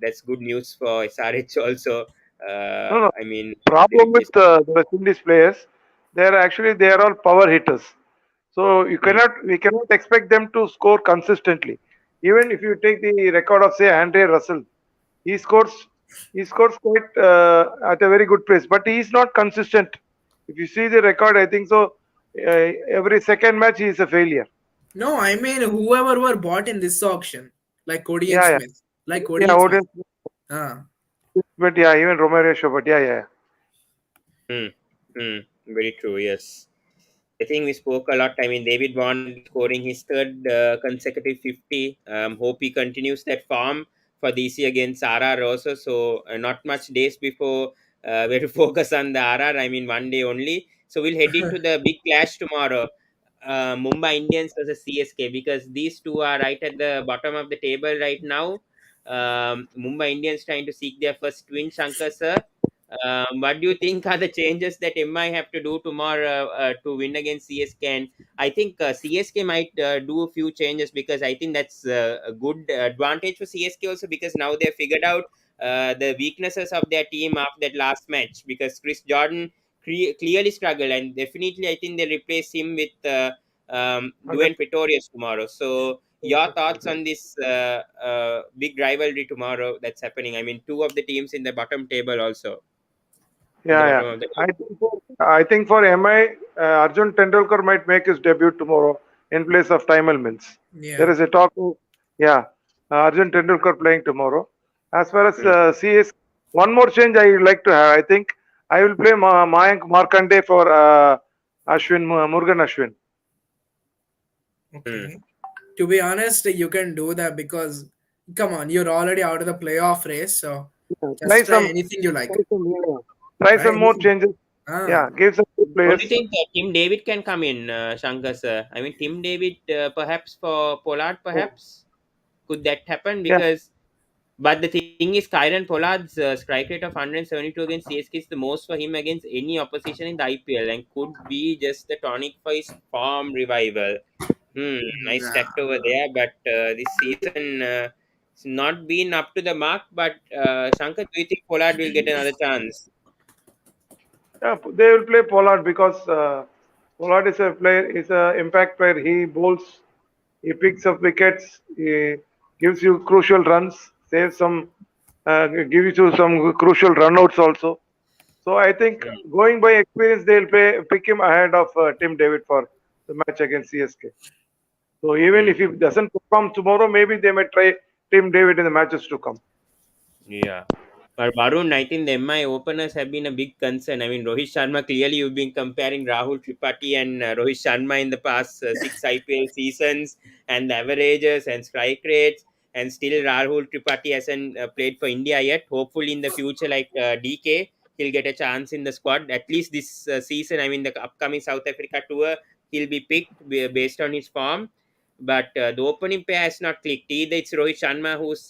that's good news for SRH also. No, no. I mean, they Problem with replaced. the West Indies players, they are all power hitters. So Hmm. we cannot expect them to score consistently. Even if you take the record of say Andre Russell, he scores he scores quite at a very good pace, but he is not consistent. If you see the record, I think so. Every second match he is a failure. No, I mean whoever were bought in this auction, like Cody and Yeah, yeah, Smith, like Cody yeah. and Smith. Odin, Ah, but yeah, even Romario Shaw, but yeah, yeah. Hmm. Hmm. Very true. Yes. I think we spoke a lot. I mean, David Warner scoring his third consecutive 50. Hope he continues that form for DC against RR also. So, not much days before we have to focus on the RR. I mean, one day only. So, we'll head into the big clash tomorrow. Mumbai Indians versus CSK, because these two are right at the bottom of the table right now. Mumbai Indians trying to seek their first win, Shankar sir. What do you think are the changes that MI have to do tomorrow to win against CSK? And I think CSK might do a few changes, because I think that's a good advantage for CSK also, because now they've figured out the weaknesses of their team after that last match, because Chris Jordan clearly struggled, and definitely I think they replace him with Okay. Dwayne Pretorius tomorrow. So your thoughts on this big rivalry tomorrow that's happening? I mean, two of the teams in the bottom table also in the Yeah, yeah. bottom of the I think for MI, Arjun Tendulkar might make his debut tomorrow in place of Taimal Mills. There yeah. is a talk of, yeah, Arjun Tendulkar playing tomorrow. As far as league. CS, one more change I would like to have. I think I will play Mayank Markande for Murugan Ashwin. Hmm. Okay. To be honest, you can do that because come on, you're already out of the playoff race, so Yeah, just try anything you like. yeah. Try Try some more anything. changes. Ah, Yeah, give some good Don't you players. think Tim David can come in, Shankar sir? I mean, Tim David perhaps for Pollard, Yeah, perhaps could that happen? yeah. Because but the thing is, Kyron Pollard's strike rate of 172 against CSK is the most for him against any opposition in the IPL, and could be just the tonic for his form revival. Nice nah. stacked over there, but this season it's not been up to the mark. But Shankar, do you think Pollard will get another chance? Yeah, they will play Pollard because Pollard is a player, is a impact player. He bowls. He picks up wickets. He gives you crucial runs. Saves some. Gives you some crucial runouts also. So I think Mm. going by experience, pick him ahead of Tim David for the match against CSK. So even Mm. if he doesn't perform tomorrow, maybe they may try Tim David in the matches to come. Yeah. But Varun, I think the MI openers have been a big concern. I mean, Rohit Sharma, clearly you've been comparing Rahul Tripathi and Rohit Sharma in the past six IPL seasons and the averages and strike rates. And still, Rahul Tripathi hasn't played for India yet. Hopefully, in the future, like DK, he'll get a chance in the squad. At least this season, I mean, the upcoming South Africa tour, he'll be picked based on his form. But the opening pair has not clicked. Either it's Rohit Sharma who's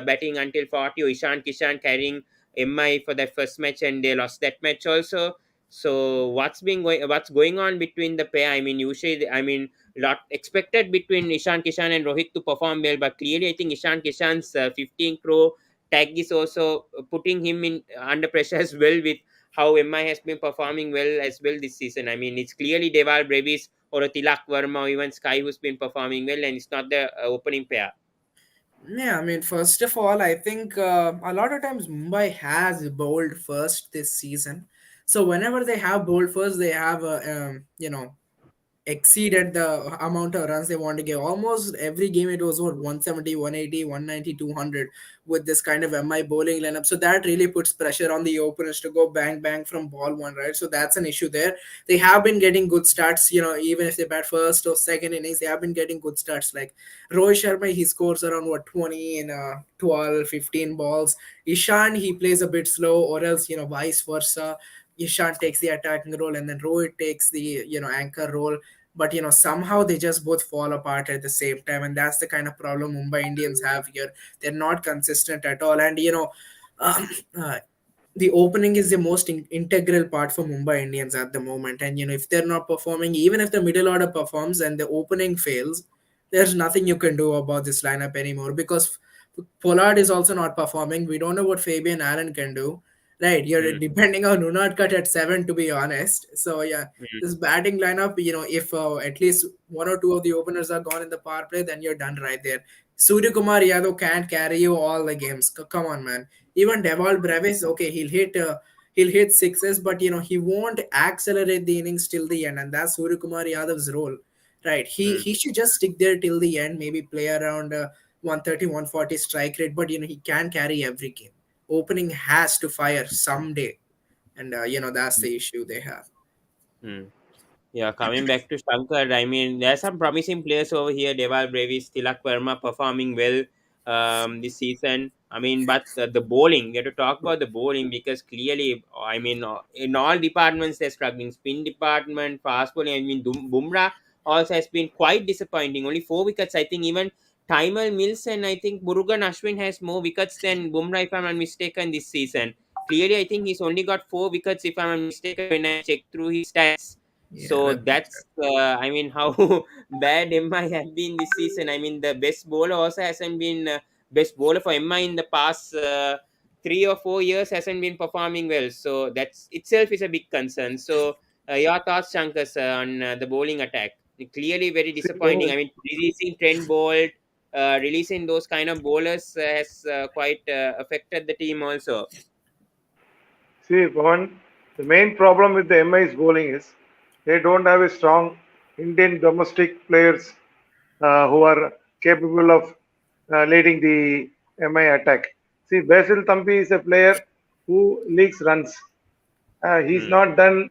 batting until 40 or Ishan Kishan carrying MI for that first match and they lost that match also. So what's going on between the pair? I mean, usually, I mean, lot expected between Ishan Kishan and Rohit to perform well, but clearly I think Ishan Kishan's 15 crore tag is also putting him in under pressure as well with how MI has been performing well as well this season. I mean, it's clearly Deval Brevis or a Tilak Verma or even Sky who's been performing well, and it's not the opening pair. Yeah, I mean, first of all, I think a lot of times Mumbai has bowled first this season. So whenever they have bowled first, they have, exceeded the amount of runs they want to give. Almost every game it was what 170, 180, 190, 200 with this kind of MI bowling lineup. So that really puts pressure on the openers to go bang bang from ball one, right? So that's an issue there. They have been getting good starts, even if they bat first or second innings, they have been getting good starts. Like Rohit Sharma, he scores around what 20 in 12, 15 balls. Ishan, he plays a bit slow, or else, vice versa. Ishan takes the attacking role and then Rohit takes the anchor role, but somehow they just both fall apart at the same time, and that's the kind of problem Mumbai Indians have here. They're not consistent at all, and um, uh, the opening is the most integral part for Mumbai Indians at the moment. And if they're not performing, even if the middle order performs and the opening fails, there's nothing you can do about this lineup anymore, because Pollard is also not performing. We don't know what Fabian Allen can do. Right, you're Mm, depending on Unad Cut at seven, to be honest. So yeah, mm, this batting lineup, if at least one or two of the openers are gone in the power play, then you're done right there. Surya Kumar Yadav can't carry you all the games. Come on, man. Even Deval Brevis, okay, he'll hit sixes, but he won't accelerate the innings till the end, and that's Surya Kumar Yadav's role, right? He mm, he should just stick there till the end, maybe play around 130, 140 strike rate, but he can carry every game. Opening has to fire someday, and that's the issue they have. mm. Yeah, coming back to Shankar, I mean, there are some promising players over here. Deval Brevis, Tilak Verma performing well this season. I mean, but the bowling, we have to talk about the bowling because clearly, I mean, in all departments, they're struggling. Spin department, fast bowling, I mean, Bumrah also has been quite disappointing. Only 4 wickets. I think even Taimal Mills and I think Murugan Ashwin has more wickets than Bumrah, if I'm not mistaken, this season. Clearly, I think he's only got 4 wickets, if I'm not mistaken, when I check through his stats. Yeah, So let me check. that's, I mean, how bad MI have been this season. I mean, the best bowler also hasn't been best bowler for MI in the past 3 or 4 years hasn't been performing well. So that's itself is a big concern. So your thoughts, Shankar, sir, on the bowling attack? Clearly very See, disappointing. I mean, releasing Trent Bolt, releasing those kind of bowlers has quite affected the team also. Pawan, the main problem with the MI's bowling is they don't have a strong Indian domestic players who are capable of leading the MI attack. See, Basil Thampi is a player who leaks runs. He's Hmm. not done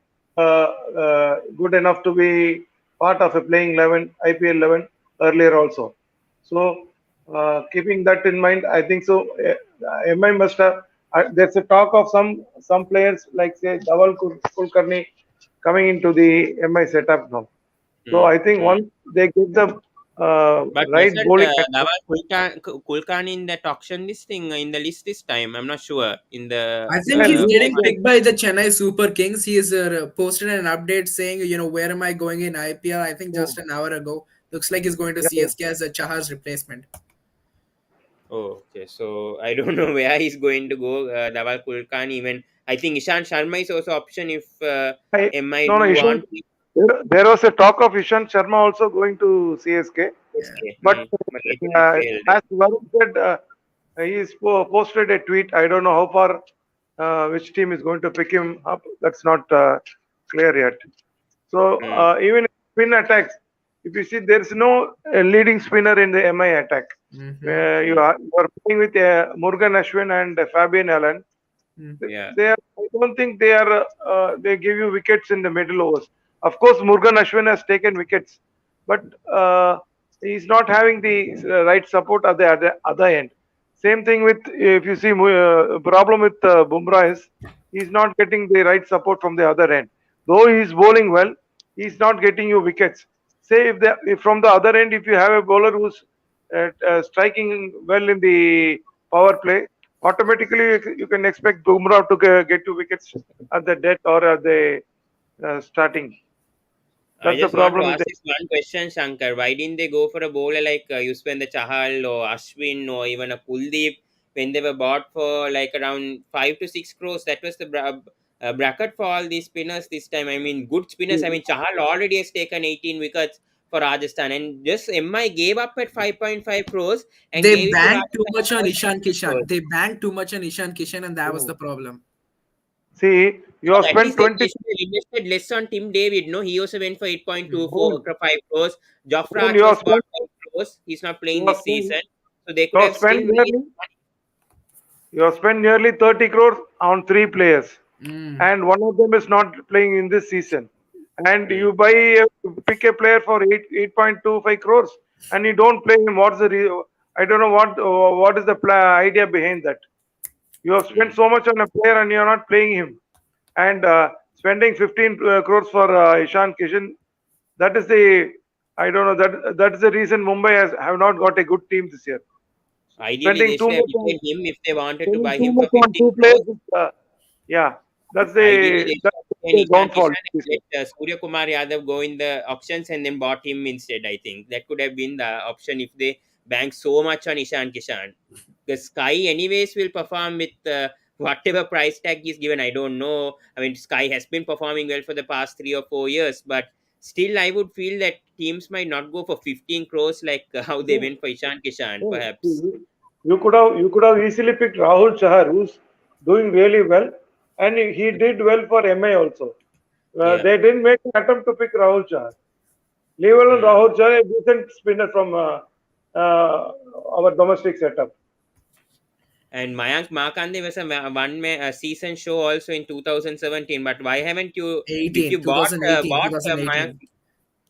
good enough to be part of a playing 11, IPL 11 earlier also. So, keeping that in mind, I think so. MI must have. There's a talk of some players like say Kulkarni coming into the MI setup now. So Hmm. I think Hmm. once they get the But right wasn't bowling, Nawal Kulkarni in that auction listing in the list this time? I'm not sure. In the I think yeah, he's looks getting format. like picked by the Chennai Super Kings. He's posted an update saying, where am I going in IPL? I think oh, just an hour ago. Looks like he's going to yeah, yeah. CSK as a Chahar's replacement. Oh, okay. So I don't know where he's going to go. Nawal Kulkarni. Even I think Ishan Sharma is also option if I, MI no, do no, Ishan. want. There was a talk of Ishan Sharma also going to CSK. Yeah. Okay. But But later they failed. as Varun said, posted a tweet. I don't know how far which team is going to pick him up. That's not clear yet. So Mm. even in spin attacks, if you see, there is no leading spinner in the MI attack. Mm-hmm. You are playing with Morgan Ashwin and Fabian Allen. Mm. Yeah. They are, I don't think they are. They give you wickets in the middle overs. Of course, Morgan Ashwin has taken wickets, but he's not having the right support at the other end. Same thing with, if you see, problem with Bumrah is he's not getting the right support from the other end. Though he's bowling well, he's not getting you wickets. Say if from the other end, if you have a bowler who's striking well in the power play, automatically you can expect Bumrah to get two wickets at the death or at the starting. I That's the just want to problem with ask it. this one question, Shankar. Why didn't they go for a bowler like Yuzvendra Chahal or Ashwin or even a Kuldeep when they were bought for like around 5 to 6 crores? That was the bracket for all these spinners this time. I mean, good spinners. I mean, Chahal already has taken 18 wickets for Rajasthan, and just MI gave up at 5.5 crores and They gave it to banked too Rajasthan much on for Ishan 60 Kishan. crores. They banked too much on Ishan Kishan, and that was Yeah. the problem. See, you have At spent least they 20. should have invested less on Tim David. No, he also went for Mm. 8.24 5 crores. Jofra Varun, Archer was bought 5 crores. He's not You playing have this spent, season. So they you could have have spent still made nearly you have spent nearly 30 crores on three players, Mm. and one of them is not playing in this season. And money. you pick a player for 8.25 crores, and you don't play him. What's the I don't know what is the idea behind that. You have spent Mm. so much on a player and you're not playing him. And spending 15 crores for Ishan Kishan, that is the, I don't know, that's the reason Mumbai have not got a good team this year. Ideally, Spending they too should have much on retained him if they wanted to spending buy too him for much on 15 two players crores. is, yeah, Ideally, they should have taken the Ishan downfall Kishan this and year. let Surya Kumar Yadav go in the auctions and then bought him instead. I think that could have been the option if they bank so much on Ishan Kishan. The Sky, anyways, will perform with whatever price tag is given. I don't know. I mean, Sky has been performing well for the past 3 or 4 years, but still, I would feel that teams might not go for 15 crores like how they No, went for Ishan Kishan, no, perhaps. see, you could have easily picked Rahul Chahar, who's doing really well, and he did well for MI also. Yeah. They didn't make an attempt to pick Rahul Chahar. Leave alone Hmm. Rahul Chahar, a decent spinner from our domestic setup. And Mayank Markande was a a season show also in 2017. But why haven't you, if 18, you bought 2018. Mayank,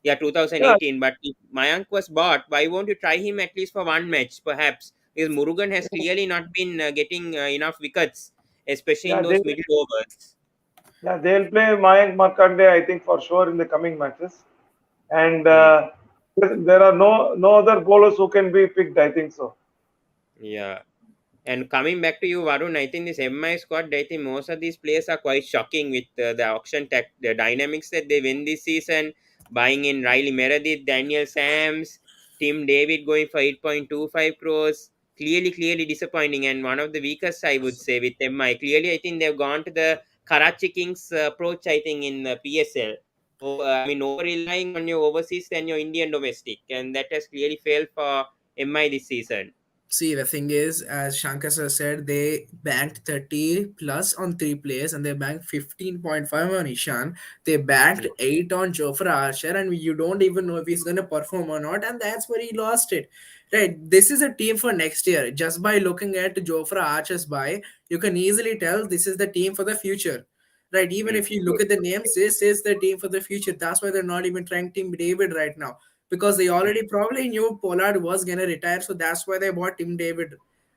yeah, Yeah, 2018. But if Mayank was bought, why won't you try him at least for one match, perhaps? Because Murugan has clearly not been getting enough wickets, especially in yeah, those middle overs. they'll play Mayank Markande, I think, for sure in the coming matches. And Hmm. there are no other bowlers who can be picked, I think so. Yeah. And coming back to you, Varun, I think this MI squad, I think most of these players are quite shocking with the auction the dynamics that they win this season. Buying in Riley Meredith, Daniel Sams, Tim David going for 8.25 crores. Clearly disappointing and one of the weakest, I would say, with MI. Clearly, I think they've gone to the Karachi Kings approach, I think, in PSL. I mean, over relying on your overseas than your Indian domestic. And that has clearly failed for MI this season. See, the thing is, as Shankar sir said, they banked 30 plus on three players and they banked 15.5 on Ishan. They banked 8 on Jofra Archer, and you don't even know if he's going to perform or not, and that's where he lost it. Right, this is a team for next year. Just by looking at Jofra Archer's buy, you can easily tell this is the team for the future. Right, even Hmm. if you look at the names, this is the team for the future. That's why they're not even trying Team David right now because they already probably knew Pollard was gonna retire, so that's why they bought Tim David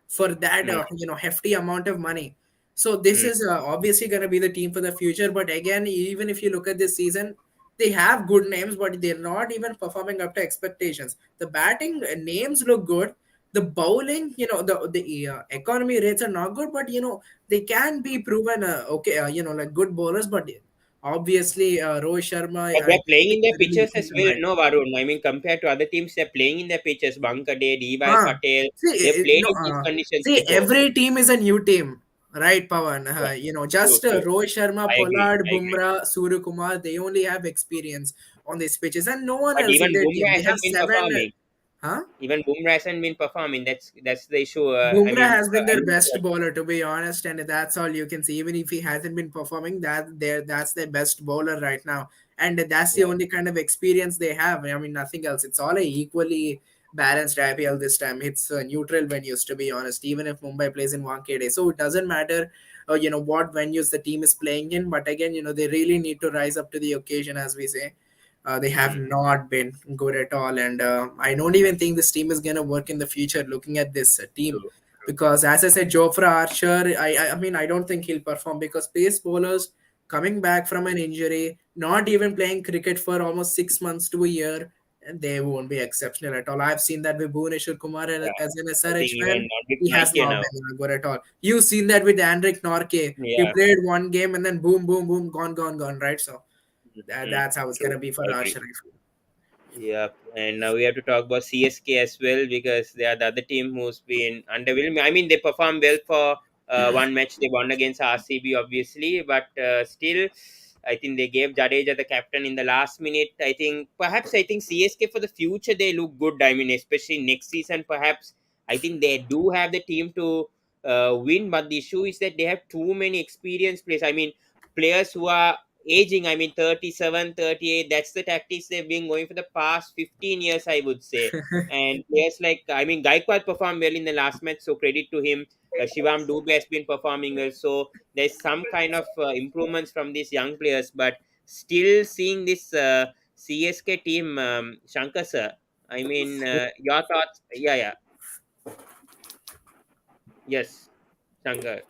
for that Hmm. hefty amount of money. So this Hmm. is obviously gonna be the team for the future. But again, even if you look at this season, they have good names, but they're not even performing up to expectations. The batting names look good. The bowling, the economy rates are not good, but they can be proven okay. Like good bowlers, but obviously Rohit Sharma But they're playing in their really pitches looking as them well, right. no, Varun. I mean, compared to other teams, they're playing in their pitches. Bankade, Levi Huh. Patel, See, they played no. in these conditions See, before. every team is a new team, right, Pawan? Yeah, Just true. Rohit Sharma, I agree. Pollard, I agree. Bumrah, Surya Kumar, they only have experience on these pitches, and no one But else in even their team. Bumrah They have hasn't been seven. performing. Huh? Even Bumrah hasn't been performing. That's the issue. I Bumrah mean, has been their I best bowler, to be honest, and that's all you can see. Even if he hasn't been performing, that's their best bowler right now, and that's the yeah, only kind of experience they have. I mean, nothing else. It's all a equally balanced IPL this time. It's neutral venues, to be honest. Even if Mumbai plays in Wankhede, so it doesn't matter, what venues the team is playing in. But again, they really need to rise up to the occasion, as we say. They have mm, not been good at all, and I don't even think this team is going to work in the future. Looking at this team, true. because as I said, Jofra Archer, I mean, I don't think he'll perform because pace bowlers coming back from an injury, not even playing cricket for almost 6 months to a year, and they won't be exceptional at all. I've seen that with Bhuvneshwar Kumar Yeah, as an I think SRH even fan. Nordic He has Maikya not now. been good at all. You've seen that with Andrik Norke. He Yeah, played one game and then boom, boom, boom, gone, gone, gone, right? So that's how it's true. gonna be for I agree. Archer, I feel. Yeah, and now we have to talk about CSK as well because they are the other team who's been underwhelming. I mean, they performed well for one match they won against RCB, obviously, but still, I think they gave Jadeja the captain in the last minute. I think CSK for the future they look good. I mean, especially next season, perhaps I think they do have the team to win, but the issue is that they have too many experienced players. I mean, players who are aging. I mean, 37, 38. That's the tactics they've been going for the past 15 years, I would say. And players like, I mean, Gaikwad performed well in the last match, so credit to him. Shivam Dube has been performing well, so there's some kind of improvements from these young players, but still seeing this CSK team, Shankar sir, I mean, your thoughts? Yeah, yeah, yes, Shankar.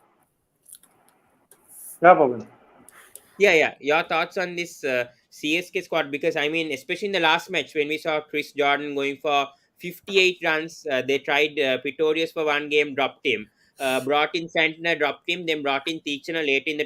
Yeah, Pawan. Yeah, yeah. Your thoughts on this CSK squad? Because I mean, especially in the last match when we saw Chris Jordan going for 58 runs, they tried Pretorius for one game, dropped him. Brought in Santana, dropped him. Then brought in Teekshana late in the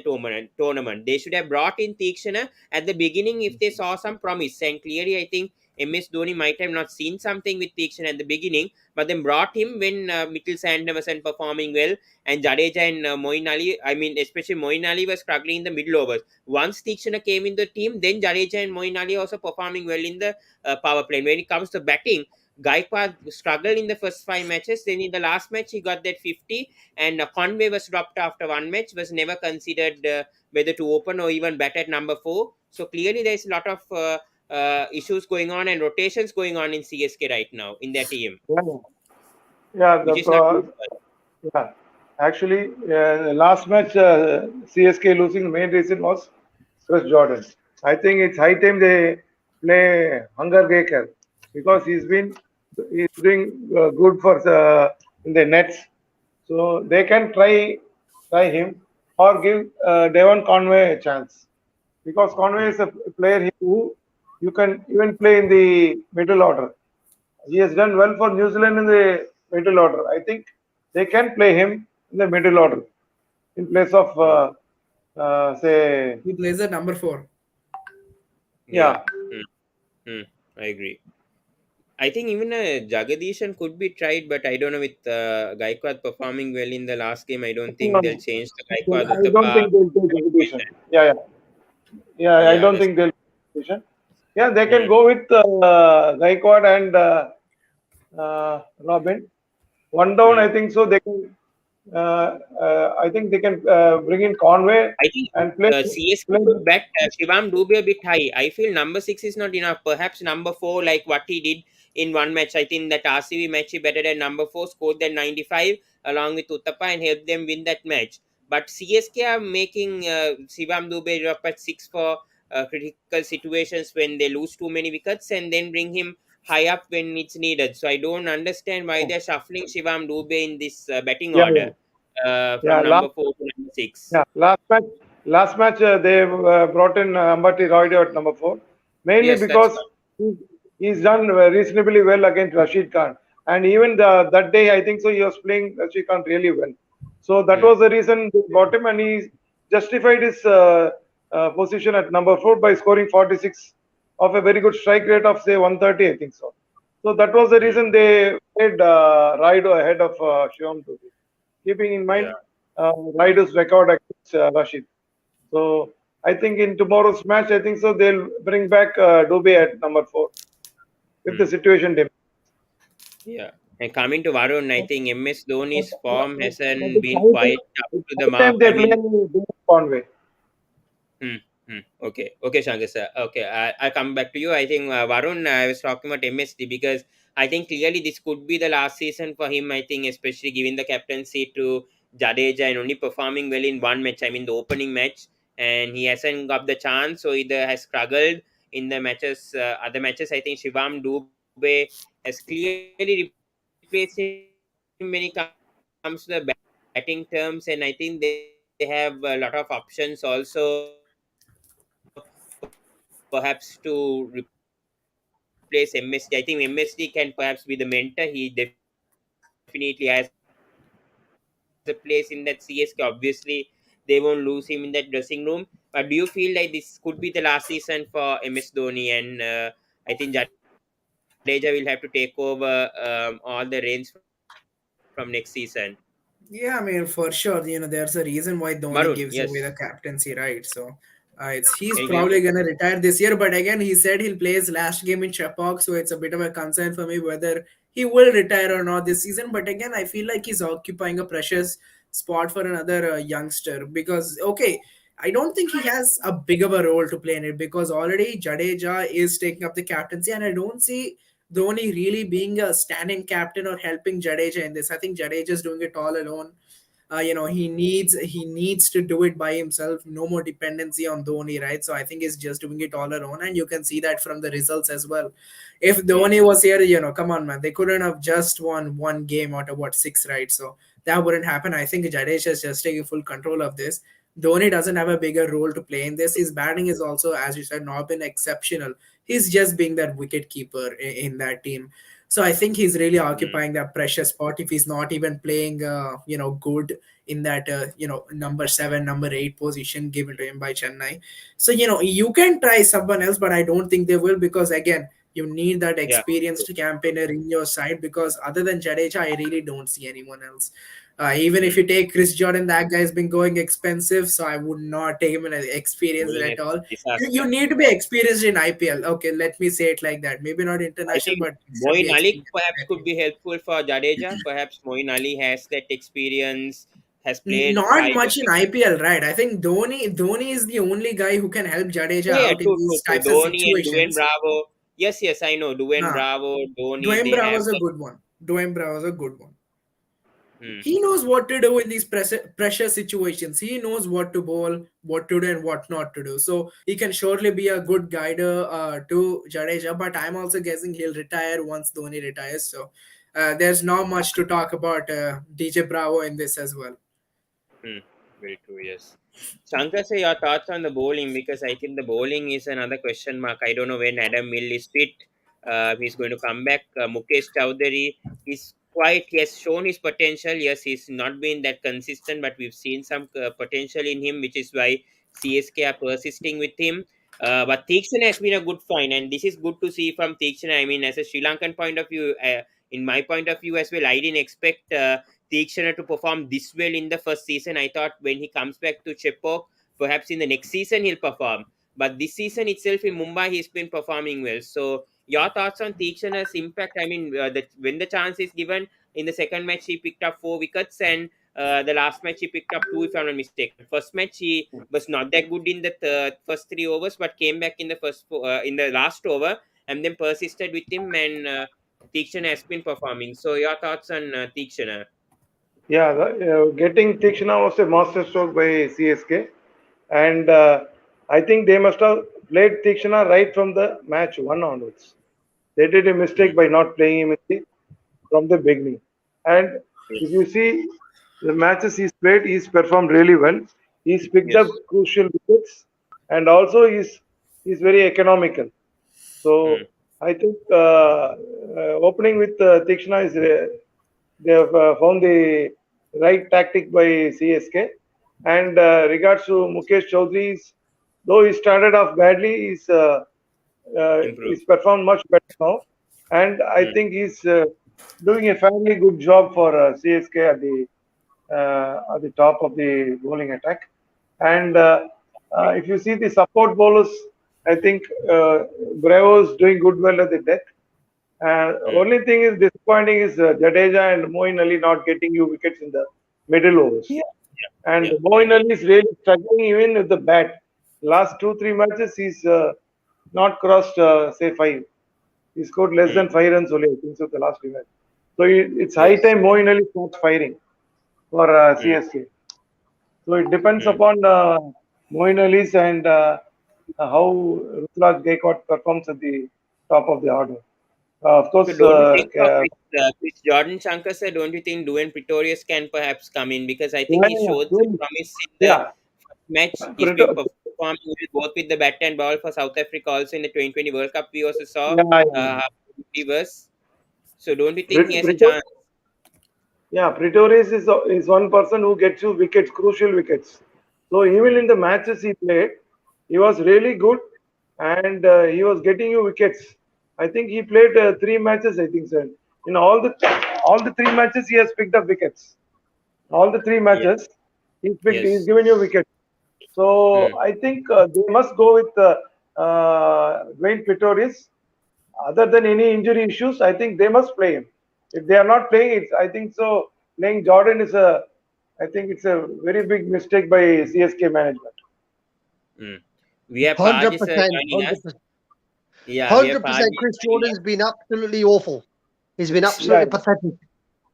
tournament. They should have brought in Teekshana at the beginning if they saw some promise. And clearly, I think MS Dhoni might have not seen something with Teekshana at the beginning, but then brought him when Mitchell Santana wasn't performing well, and Jadeja and Moeen Ali. I mean, especially Moeen Ali was struggling in the middle overs. Once Tikshana came in the team, then Jadeja and Moeen Ali also performing well in the power play. When it comes to batting, Gaikwad struggled in the first 5 matches. Then in the last match, he got that 50, and Conway was dropped after one match. Was never considered whether to open or even bat at number 4. So clearly, there is a lot of issues going on and rotations going on in CSK right now in their team, Yeah, yeah. which is not good. Yeah. Actually, last match, CSK losing main reason was Chris Jordan. I think it's high time they play Hunger Gaker because he's doing good for in the nets. So they can try him or give Devon Conway a chance because Conway Mm. is a player who you can even play in the middle order. He has done well for New Zealand in the middle order. I think they can play him in the middle order in place of Mm. say He plays at number 4. Yeah. yeah. Mm. Mm. I agree. I think even Jagadishan could be tried, but I don't know with Gaikwad performing well in the last game. I don't think they'll No, change the Gaikwad I don't Uthappa. think they'll take execution. Yeah, yeah, yeah. I Yeah, don't that's. think they'll take execution. Yeah, they can Mm. go with Gaikwad and Robin. One down, I Mm. think so. They can. I think they can bring in Conway I think and play. CSK play could bet Shivam Dube a bit high. I feel number 6 is not enough. Perhaps number 4, like what he did in one match. I think that RCB match he betted at number 4, scored that 95 along with Uttapa and helped them win that match. But CSK are making Shivam Dube drop at 6 for critical situations when they lose too many wickets and then bring him high up when it's needed. So I don't understand why they're shuffling Shivam Dube in this betting yeah, order yeah, yeah. from number 4 to number 6. Yeah, last match they brought in Ambati Royde at number 4, mainly Yes, that's because he, he's done reasonably well against Rashid Khan, and even that day I think so he was playing Rashid Khan really well. So that mm, was the reason they brought him, and he justified his position at number 4 by scoring 46 of a very good strike rate of say 130, I think so. So that was the mm, reason they made Raido ahead of Shivam Dube, keeping in yeah. mind Mm, Raido's record against Rashid. So I think in tomorrow's match, I think so they'll bring back Dube at number 4 if the mm. situation demands. Yeah. And coming to Varun, I think MS Dhoni's form But hasn't it's been high time, quite up it's to the high mark. time I they play mean, Dennis Conway. hmm, okay, okay, Shankar sir. Okay, I'll come back to you. I think Varun, I was talking about MSD because I think clearly this could be the last season for him. I think, especially giving the captaincy to Jadeja and only performing well in one match. I mean, the opening match, and he hasn't got the chance, so either has struggled in the matches. Other matches, I think Shivam Dube has clearly replaced him when it comes to the batting terms, and I think they have a lot of options also perhaps to replace MSD. I think Jadeja will have to take over perhaps with MSD. I think MSD can perhaps be the mentor. He definitely has a place in that CSK. Obviously, they won't lose him in that dressing room. But do you feel like this could be the last season for MS Dhoni, and I think Jadeja will have to take over I think Jadeja will have to take over all the reins from next season? Yeah, I mean, for sure, there's a reason why Dhoni Varun, gives away the yes. captaincy, right? So, he's Can you hear probably me? gonna retire this year. But again, he said he'll play his last game in Chepauk, so it's a bit of a concern for me whether he will retire or not this season. But again, I feel like he's occupying a precious spot for another youngster because, okay, I don't think he has a big of a role to play in it because already Jadeja is taking up the captaincy, and I don't see Dhoni really being a standing captain or helping Jadeja in this. I think Jadeja is doing it all alone. He needs to do it by himself. No more dependency on Dhoni, right? So I think he's just doing it all alone, and you can see that from the results as well. If Hmm. Dhoni was here, come on, man, they couldn't have just won one game out of what six, right? So that wouldn't happen. I think Jadeja is just taking full control of this. Dhoni doesn't have a bigger role to play in this. His batting is also, as you said, not been exceptional. He's just being that wicket keeper in that team. So I think he's really Hmm. occupying that precious spot if he's not even playing, good in that, number seven, number eight position given to him by Chennai. So, you can try someone else, but I don't think they will because, again, you need that Yeah. experienced campaigner in your side because other than Jadeja, I really don't see anyone else. Even if Hmm. you take Chris Jordan, that guy's been going expensive, so I would not take him as experienced Going at as all. You disaster. need to be experienced in IPL. Okay, let me say it like that. Maybe not I international, think but you should Moin be Ali experienced perhaps in could be helpful for Jadeja. Perhaps Moin Ali has that experience, has played Not five or much in six. IPL, right? I think Dhoni is the only guy who can help Jadeja Yeah, yeah, out in true, true, these true. types of Dhoni and Dwayne situations. Bravo. Yes, yes, I know. Dwayne Nah, Bravo, Dhoni, Dwayne they Bravo have was a that. good one. Dwayne Bravo was a good one. Hmm. He knows what to do in these pressure situations. He knows what to bowl, what to do, and what not to do. So he can surely be a good guider to Jadeja. But I'm also guessing he'll retire once Dhoni retires. So there's not much to talk about DJ Bravo in this as well. Hmm. Very true, yes. Shankar, say your thoughts on the bowling because I think the bowling is another question mark. I don't know when Adam Mill is fit. He's going to come back. Mukesh Chowdhury, he has shown his potential. Yes, he's not been that consistent, but we've seen some potential in him, which is why CSK are persisting with him. But Theekshana has been a good find, and this is good to see from Theekshana. I mean, as a Sri Lankan point of view, in my point of view as well, I didn't expect Theekshana to perform this well in the first season. I thought when he comes back to Chepauk, perhaps in the next season he'll perform. But this season itself in Mumbai, he's been performing well. So, your thoughts on Theekshana's impact? I mean, when the chance is given, in the second match he picked up 4 wickets, and the last match he picked up two, if I'm not mistaken. First match he was not that good in the first 3 overs, but came back in the in the last over, and then persisted with him, and Theekshana has been performing. So, your thoughts on Theekshana? Yeah, getting Tikshana was a masterstroke by CSK, and I think they must have played Tikshana right from the match one onwards. They did a mistake Hmm. by not playing him from the beginning. And if you Yes. see the matches he's played, he's performed really well. He's picked up Yes. crucial wickets, and also he's very economical. Hmm. So I think opening with Tikshana is they have found the right tactic by CSK. And regards to Mukesh Chaudhry's, though he started off badly, he's Improved. performed much better now, and I Hmm. think he's doing a fairly good job for CSK at the top of the bowling attack. And if you see the support bowlers, I think Bravo is doing good well at the death. mm, Only thing is disappointing is Jadeja and Moeen Ali not getting you wickets in the middle overs. yeah, And yeah, I Moeen know. Ali is really struggling even with the bat. Last 2 3 matches he's not crossed say 5. He scored less Mm, than 5 runs only, I think so, the last 2 matches. So it's high yes. time Moeen Ali starts firing for Mm, CSK. So it depends mm. upon Moeen Ali's and how Ruturaj Gaikwad performs at the top of the order. Of So course, don't you think of with Jordan Shankar sir, don't you think Dwayne Pretorius can perhaps come in? Because I think yeah, he yeah, showed some surely. promise in the Yeah, first match. He's been Preto- performing well both with the bat and ball for South Africa. Also in the 2020 World Cup, we also saw yeah, yeah, uh, yeah. reverse. So don't you think he Pret- has a Preto- chance? yeah, Pretorius is one person who gets you wickets, crucial wickets. So even Mm, in the matches he played, he was really good, and he was getting you wickets. I think he played 3 matches. I think so. In all the 3 matches, he has picked up wickets. All the three yeah. matches, he's Yes. given you wickets. So Mm, I think they must go with Dwayne Pretorius. Other than any injury issues, I think they must play him. If they are not playing it, I think so. Playing Jordan is I think it's a very big mistake by CSK management. mm. We have Paj Hundred is percent, joining us. 100%, Yeah, we have 100%. Paj Chris joining us. Jordan's been absolutely awful. He's been Yeah, absolutely pathetic.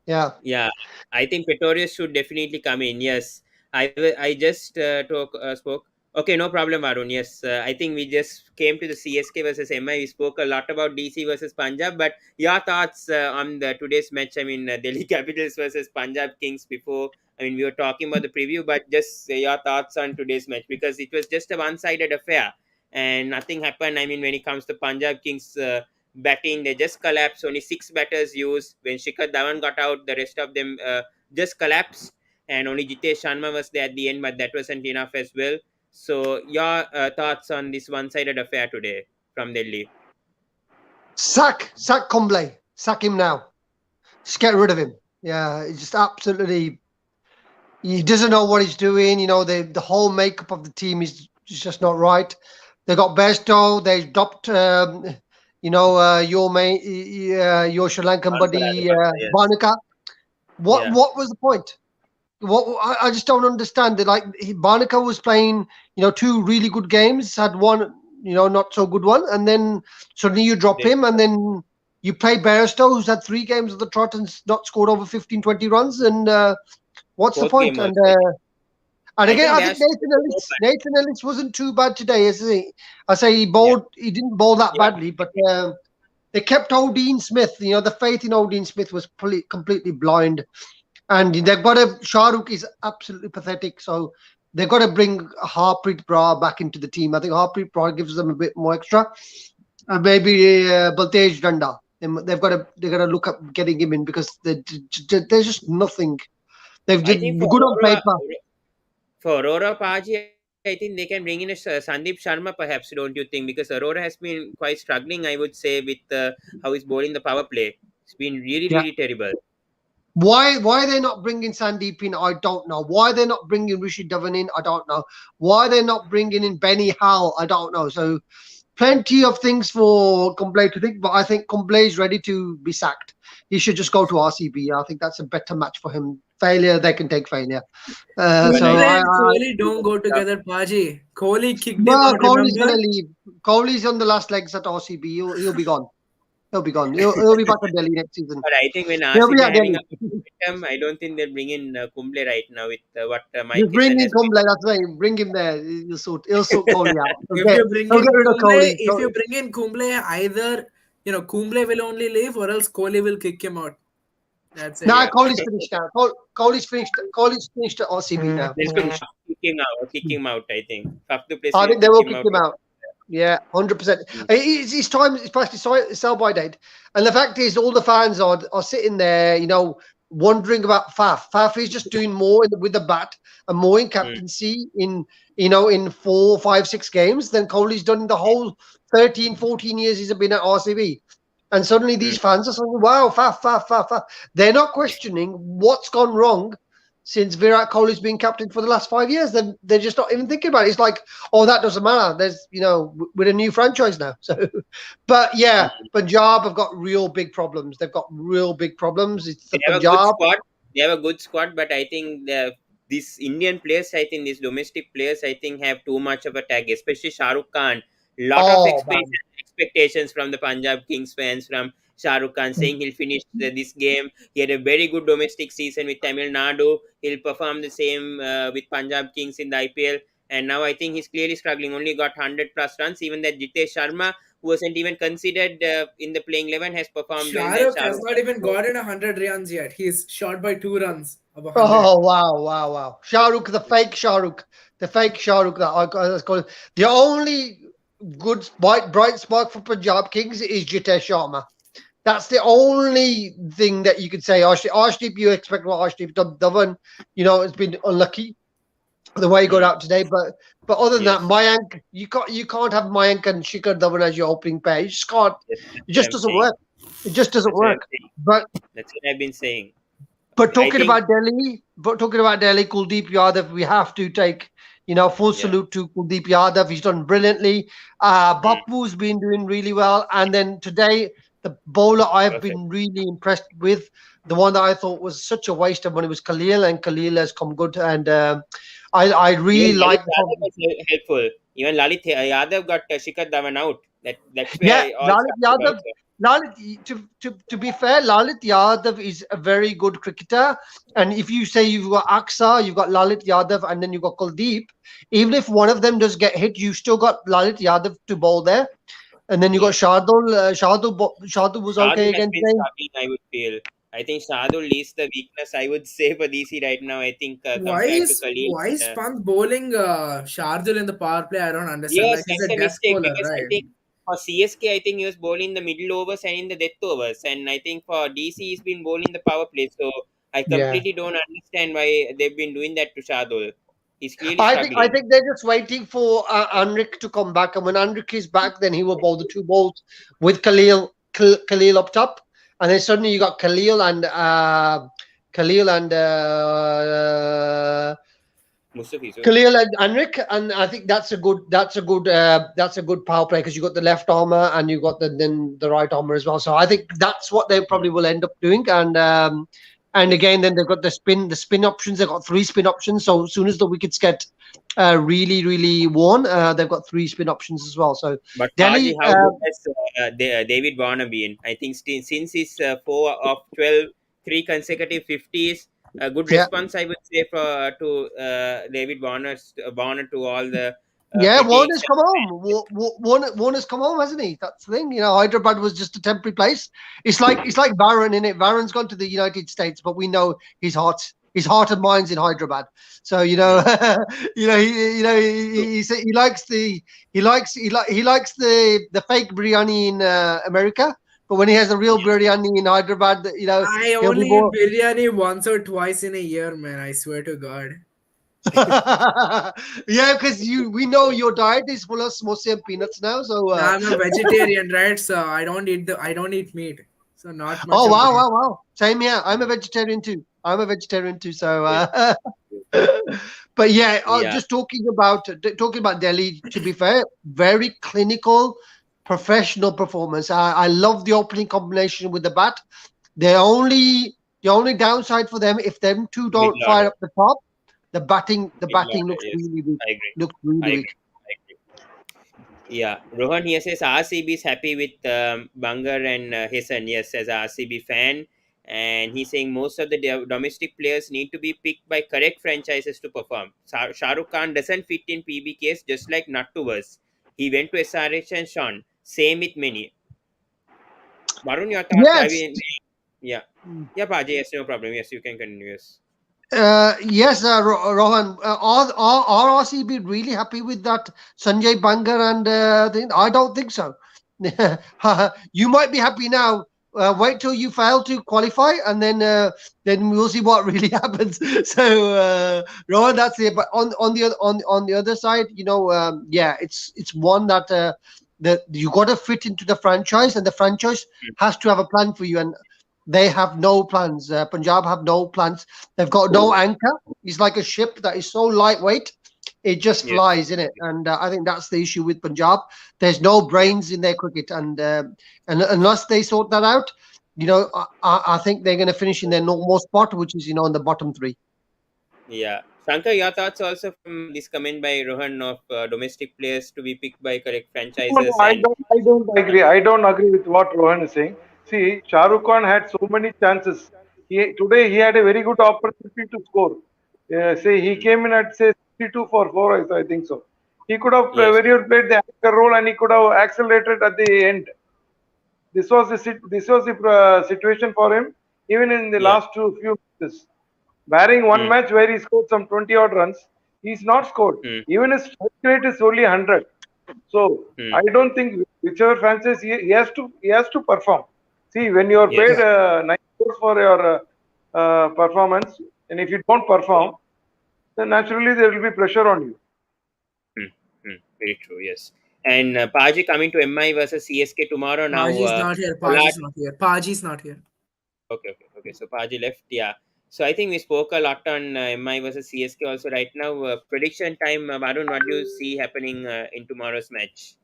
Yeah. Yeah, I think Pretorius should definitely come in. Yes, I just spoke. Okay, no problem, Arun. Yes, I think we just came to the CSK versus MI. We spoke a lot about DC versus Punjab, but your thoughts on the today's match? I mean, Delhi Capitals versus Punjab Kings. Before, I mean, we were talking about the preview, but just your thoughts on today's match because it was just a one-sided affair and nothing happened. I mean, when it comes to Punjab Kings. Batting, they just collapsed. Only six batters used. When Shikhar Dhawan got out, the rest of them just collapsed. And only Jitesh Sharma was there at the end, but that wasn't enough as well. So, your thoughts on this one-sided affair today from Delhi? Sack Kumble. Sack him now. Just get rid of him. Yeah, he's just absolutely. He doesn't know what he's doing. You know, the whole makeup of the team is just not right. They got Besto. They dropped, your mate, your Sri Lankan Ankara buddy, Rajapaksa, yes. Barnaca. Yeah. What was the point? What I just don't understand that. Like Barnaca was playing, two really good games, had one, not so good one, and then suddenly you drop Then him, and then you play Bairstow, who's had 3 games of the trot and not scored over 15, 20 runs, and what's the fourth point? game And also. I again, think I they think are so Nathan Ellis wasn't too bad today, is he? I say yeah, he didn't bowl that yeah. badly, but they kept Odin Smith. The faith in Odin Smith was completely blind. And they've got Shahrukh is absolutely pathetic. So they've got to bring Harpreet Brar back into the team. I think Harpreet Brar gives them a bit more extra. And maybe Baltej Danda. They've got to look at getting him in because there's just nothing. They've I just think good on paper. For Aurora Paji, I think they can bring in a Sandeep Sharma, perhaps, don't you think? Because Aurora has been quite struggling, I would say, with how he's bowling the power play. It's been really, Yeah. really terrible. Why they're not bringing Sandeep in, I don't know. Why they're not bringing Rishi Dhawan in, I don't know. Why they're not bringing in Benny Howell, I don't know. So plenty of things for Kumble to think, but I think Kumble is ready to be sacked. He should just go to RCB. I think that's a better match for him. Failure, they can take failure. Even I So Kumble I, and I Kohli don't go together, Paji. Kohli kicked him well, out, Kohli's gonna remember? leave. Kohli's on the last legs at RCB. He'll be gone. He'll be gone. He'll be back at Delhi next season. But I think when He'll be RCB are at having Delhi. a good momentum, I don't think they'll bring in Kumble right now with what Just Mike bring Eason in has been. Kumble. That's right. Bring him there. He'll sort Kohli out. If you bring He'll in get rid of Kumble, Kohli. if you bring in Kumble, either Kumble will only leave or else Kohli will kick him out. That's it. Nah, Yeah. Kohli's finished now. Kohli's finished. Kohli's finished at RCB now. They He's should finished. kick him out, kick him out, I think. Have to place I will think they kick will him kick out. him out. Yeah, 100%. His time is past his sell-by date, and the fact is, all the fans are sitting there, wondering about Faf. Faf is just doing more with the bat and more in Mm. captaincy in 4, 5, 6 games than Kohli's done in the whole 13, 14 years he's been at RCB. And suddenly these Mm. fans are saying, "Wow, Faf, Faf, Faf, Faf." They're not questioning what's gone wrong since Virat Kohli's been captain for the last 5 years. Then they're just not even thinking about it. It's like, oh, that doesn't matter. There's, we're a new franchise now. So, but yeah, Punjab have got real big problems. They've got real big problems. It's the They have a good Punjab. squad. They have a good squad, but I think these Indian players, I think these domestic players, I think have too much of a tag, especially Shah Rukh Khan. Lot of Oh man. expectations from the Punjab Kings fans, from Shah Rukh Khan saying he'll finish this game. He had a very good domestic season with Tamil Nadu. He'll perform the same with Punjab Kings in the IPL. And now I think he's clearly struggling. Only got 100 plus runs. Even that Jitesh Sharma, who wasn't even considered in the playing 11, has performed well than Shahrukh Shah has Rukh not Khan. even gotten 100 runs yet. He's short by 2 runs of 100. Oh wow, wow, wow! Shah Rukh, the fake Shah Rukh, the fake Shah Rukh that I call it. The only good bright spot for Punjab Kings is Jitesh Sharma. That's the only thing that you could say. Arshdeep, you expect what Arshdeep Dhawan, it's been unlucky the way he got out today. But other than that, Yes. Mayank, you can't have Mayank and Shikhar Dhawan as your opening pair. You just can't. Yes, It that's what just I'm doesn't saying. work. It just doesn't That's what I'm work. saying. But That's what I've been saying. But I talking think about Delhi, Kuldeep Yadav, we have to take, full yeah. salute to Kuldeep Yadav. He's done brilliantly. Mm, Bapu's been doing really well. And then today, the bowler I've perfect. been really impressed with, the one that I thought was such a waste of money was Khalil, and Khalil has come good. And I really Even Lalit like Yadav was helpful. Even Lalit Yadav got Shikhar Dhawan out. That's where Yeah, I all Lalit started Yadav. also. To be fair, Lalit Yadav is a very good cricketer. And if you say you've got Aksa, you've got Lalit Yadav, and then you've got Kuldeep, even if one of them does get hit, you still got Lalit Yadav to bowl there. And then you got Yes. Shardul. Shardul was okay Shardul has again been today. struggling, I would feel. I think Shardul is the weakness, I would say, for DC right now. I think Why compared to is Khalil. why is Pant bowling Shardul in the power play? I don't understand. Yes, Like he's that's a a death mistake bowler, because I right? think for CSK, I think he was bowling in the middle overs and in the death overs. And I think for DC, he's been bowling the power play. So I Yeah. completely don't understand why they've been doing that to Shardul. He's clearly I struggling. think they're just waiting for Anrik to come back, and when Anrik is back, then he will bowl the two balls with Khalil up top, and then suddenly you got Khalil and Mustafizu. Khalil and Anrik, and I think that's a good power play because you got the left armor and you got the right armor as well. So I think that's what they probably will end up doing. And Yes. again, then they've got the spin options. They've got 3 spin options. So as soon as the wickets get really really worn, they've got 3 spin options as well. So But Faji, Delhi, how good has David Warner been? I think since his 4 of 12, 3 consecutive 50s, a good yeah. response, I would say, to David Warner to all the Yeah, critics. Warner's come home. Warner's come home, hasn't he? That's the thing. Hyderabad was just a temporary place. It's like Varun in it. Varun's gone to the United States, but we know his heart and mind's in Hyderabad. So Mm. he likes the fake biryani in America, but when he has the real biryani in Hyderabad, I he'll be only eat more. biryani once or twice in a year, man. I swear to God. Yeah, because we know your diet is full of samosa and peanuts now. So Now I'm a vegetarian, right? So I don't eat meat. So not much oh of wow, that. wow, wow! Same here. I'm a vegetarian too. I'm a vegetarian too. So, Yes. but yeah, Yeah. just talking about Delhi. To be fair, very clinical, professional performance. I love the opening combination with the bat. The only downside for them, if them two don't Middle fire order. up the top, the batting Middle order. looks Yes. really weak. I agree. Looks really I weak. agree. I agree. Yeah, Rohan here says RCB is happy with Bangar and Hassan. Yes, as a RCB fan, and he's saying most of the domestic players need to be picked by correct franchises to perform. Shah Rukh Khan doesn't fit in PBKs, just like Nattu was. He went to SRH and Sean. Same with many. Varun, your thoughts? I Yes. mean, yeah, yeah, Paji. Yes, no problem. Yes, you can continue. Yes. Yes, Rohan. Are RCB really happy with that Sanjay Bangar and thing? I don't think so. You might be happy now. Wait till you fail to qualify, and then we'll see what really happens. So, Rohan, that's it. But on the other side, yeah, it's one that you got to fit into the franchise, and the franchise has to have a plan for you. And They have no plans. Punjab have no plans. They've got no anchor. He's like a ship that is so lightweight, it just Yes. flies in it. And I think that's the issue with Punjab. There's no brains in their cricket, and unless they sort that out, I think they're going to finish in their normal spot, which is in the bottom three. Yeah. Shankar, your thoughts also from this comment by Rohan of domestic players to be picked by correct No, no, franchises and I don't agree. I don't agree with what Rohan is saying. See, Shah Rukh Khan had so many chances. Today he had a very good opportunity to score. Say he came in at say 62 for four, I think so. He could have yes, very well played the anchor role and he could have accelerated at the end. This was the situation for him even in the yeah, last few matches. Barring one mm, match where he scored some 20 odd runs, he's not scored. mm, Even his strike rate is only 100. So mm, I don't think whichever franchise he has to perform. See, when you are yes, paid 9 crores for your performance, and if you don't perform, then naturally there will be pressure on you. mm, very true, yes. And Paji coming to MI versus CSK tomorrow now. Paji's not here. Pollard, Paji's not here. Paji's not here. okay. So Paji left, yeah. So I think we spoke a lot on MI versus CSK also right now. Prediction time, Varun, what do you see happening in tomorrow's match?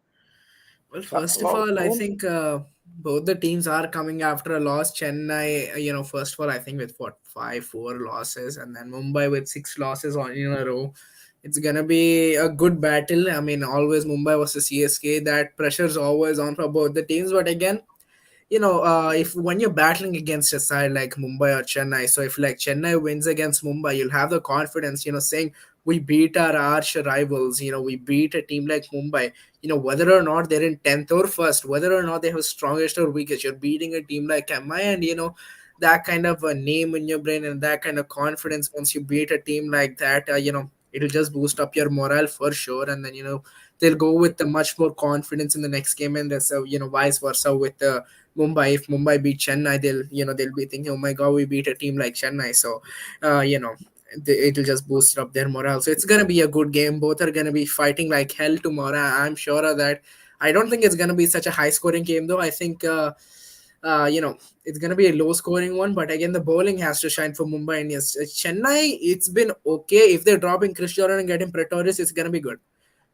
Well, first of all, I think both the teams are coming after a loss. Chennai, first of all, I think with what, 5-4 losses, and then Mumbai with 6 losses on in a row. It's gonna be a good battle. I mean, always Mumbai versus CSK. That pressure's always on for both the teams. But again, if when you're battling against a side like Mumbai or Chennai, so if like Chennai wins against Mumbai, you'll have the confidence, saying we beat our arch rivals, we beat a team like Mumbai, whether or not they're in 10th or first, whether or not they have strongest or weakest, you're beating a team like MI, and that kind of a name in your brain and that kind of confidence once you beat a team like that, it'll just boost up your morale for sure, and then they'll go with the much more confidence in the next game, and that's vice versa with the Mumbai. If Mumbai beat Chennai, they'll be thinking, oh my god, we beat a team like Chennai. So, it'll just boost up their morale. So it's gonna be a good game. Both are gonna be fighting like hell tomorrow. I'm sure of that. I don't think it's gonna be such a high scoring game though. I think it's gonna be a low scoring one. But again, the bowling has to shine for Mumbai Indians. Chennai, it's been okay. If they're dropping Chris Jordan and getting Pretorius, it's gonna be good,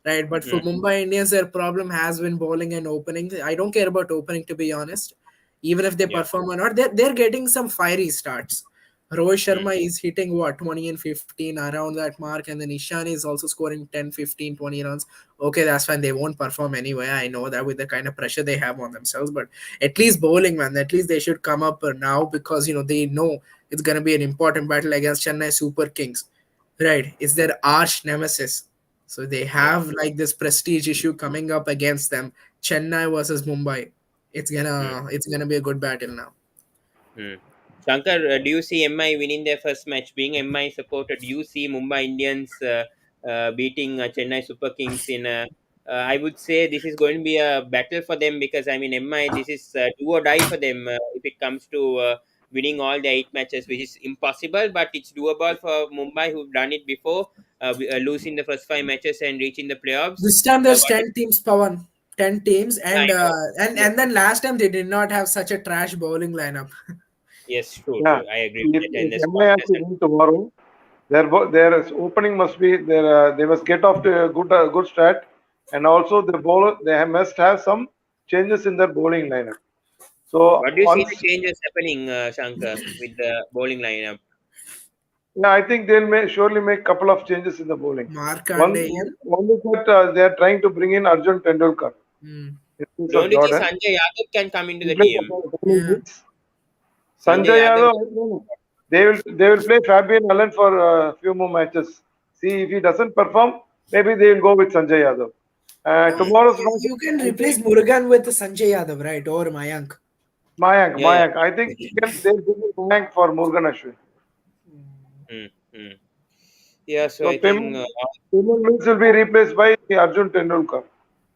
right? But for Mm, Mumbai Indians, their problem has been bowling and opening. I don't care about opening, to be honest. Even if they yeah. perform or not, they're getting some fiery starts. Rohit Mm, Sharma is hitting what, 20 and 15 around that mark, and then Ishan is also scoring 10, 15, 20 runs. Okay, that's fine. They won't perform anyway. I know that with the kind of pressure they have on themselves, but at least bowling, man, at least they should come up now because they know it's gonna be an important battle against Chennai Super Kings. Right, it's their arch nemesis. So they yeah. have like this prestige issue coming up against them. Chennai versus Mumbai. It's Mm. gonna it's gonna be a good battle now. Hmm. Shankar, do you see MI winning their first match? Being MI supporter, do you see Mumbai Indians beating Chennai Super Kings in a? I would say this is going to be a battle for them because I mean MI, this is do or die for them if it comes to winning all the 8 matches, which is impossible, but it's doable for Mumbai who've done it before, losing the first 5 matches and reaching the playoffs. This time there's What? 10 teams, Pawan. 10 teams, Yeah, and I know. and then last time they did not have such a trash bowling lineup. Yes, true, Yeah. true. I agree If, with that. And if the MI squad has to doesn't. win tomorrow, their opening must be they must get off to a good start, and also the bowler must have some changes in their bowling lineup. So What do you see the once, changes happening, Shankar, with the bowling lineup? yeah, I think they'll surely make couple of changes in the bowling. Markandeyan. One is that they are trying to bring in Arjun Tendulkar Hmm. in place of Don't you think Jordan. Sanjay Yadav can come into In the place of team? opening Yeah. means Sanjay Sanjay Yadav. Yadav, no, no. They will play Fabian Allen for a few more matches. See if he doesn't perform, maybe they will go with Sanjay Yadav. Uh, Tomorrow's match, you can I think replace Murugan with Sanjay Yadav, right? Or Mayank. Yeah, yeah. Mayank. I think they'll bring in Mayank for Morgan Ashwin. Mm, mm. Yeah, so So I think. Payment Mills will be replaced by Arjun Tendulkar,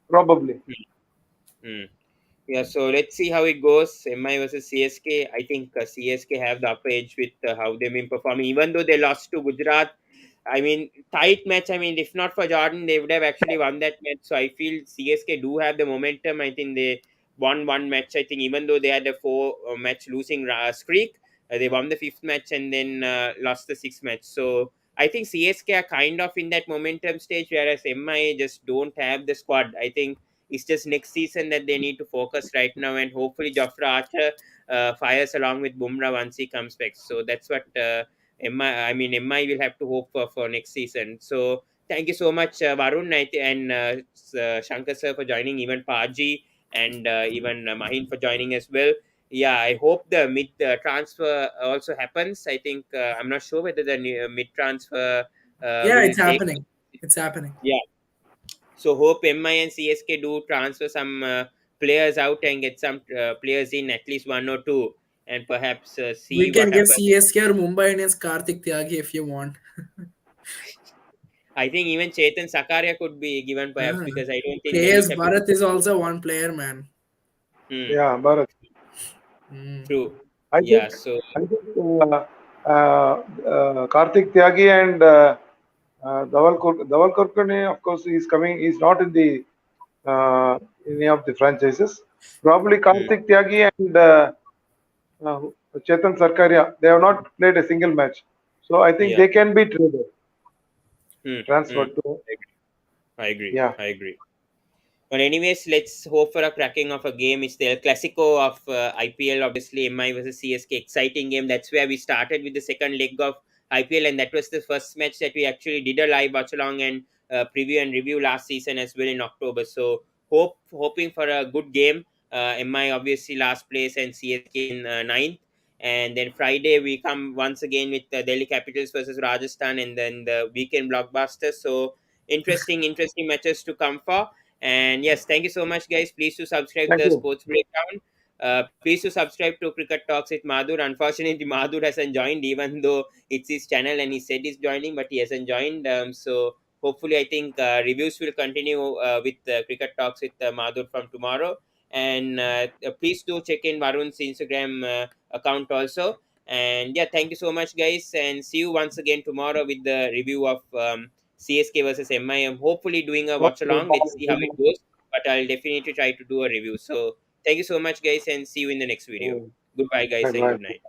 probably. Mm. Yeah, so let's see how it goes. MI versus CSK. I think CSK have the upper edge with how they've been performing. Even though they lost to Gujarat, I mean, tight match. I mean, if not for Jordan, they would have actually won that match. So I feel CSK do have the momentum. I think they won one match. I think even though they had a four match losing streak, they won the fifth match and then lost the sixth match. So I think CSK are kind of in that momentum stage, whereas MI just don't have the squad. I think it's just next season that they need to focus right now, and hopefully Jofra Archer fires along with Bumrah once he comes back. So that's what MI. I mean, MI will have to hope for next season. So thank you so much, Varun and Shankar sir for joining, even Paji and even Mahin for joining as well. Yeah, I hope the mid transfer also happens. I think I'm not sure whether the mid transfer Yeah, will it's take. happening. It's happening. Yeah, so hope MI and CSK do transfer some players out and get some players in, at least one or two, and perhaps We see can what give happens. CSK or Mumbai Indians Karthik Tyagi if you want. I think even Chetan Sakaria could be given perhaps, Ah, because I don't think Delhi KS Capital. Bharat is also one player, man. Hmm, Yeah, Bharat. Mm. true. I Yeah. think So I think Karthik Tyagi and Dhaval Kulkarni, of course, he's coming. He's not in the any of the franchises. Probably hmm, Karthik Tyagi and uh, Chetan Sarkaria. They have not played a single match, so I think yeah. they can be traded, Hmm, hmm. transferred to. I agree. Yeah, I agree. But anyways, let's hope for a cracking of a game. It's the El Clasico of IPL. Obviously, MI versus CSK, exciting game. That's where we started with the second leg of IPL, and that was the first match that we actually did a live watch along and preview and review last season as well in October. So hoping for a good game. MI obviously last place and CSK in ninth. And then Friday we come once again with the Delhi Capitals versus Rajasthan, and then the weekend blockbuster. So interesting matches to come for. And yes, thank you so much, guys. Please to subscribe thank the you. Sports Breakdown. Please to subscribe to Cricket Talks with Madhur. Unfortunately, Madhur hasn't joined, even though it's his channel and he said he's joining, but he hasn't joined. So hopefully, I think reviews will continue with Cricket Talks with Madhur from tomorrow. And please do check in Varun's Instagram account also. And yeah, thank you so much, guys, and see you once again tomorrow with the review of CSK versus MI. I'm hopefully doing a watch Okay. along. Let's see how it goes, but I'll definitely try to do a review. So thank you so much, guys, and see you in the next video. Oh, Goodbye, bye guys, and good bye. night.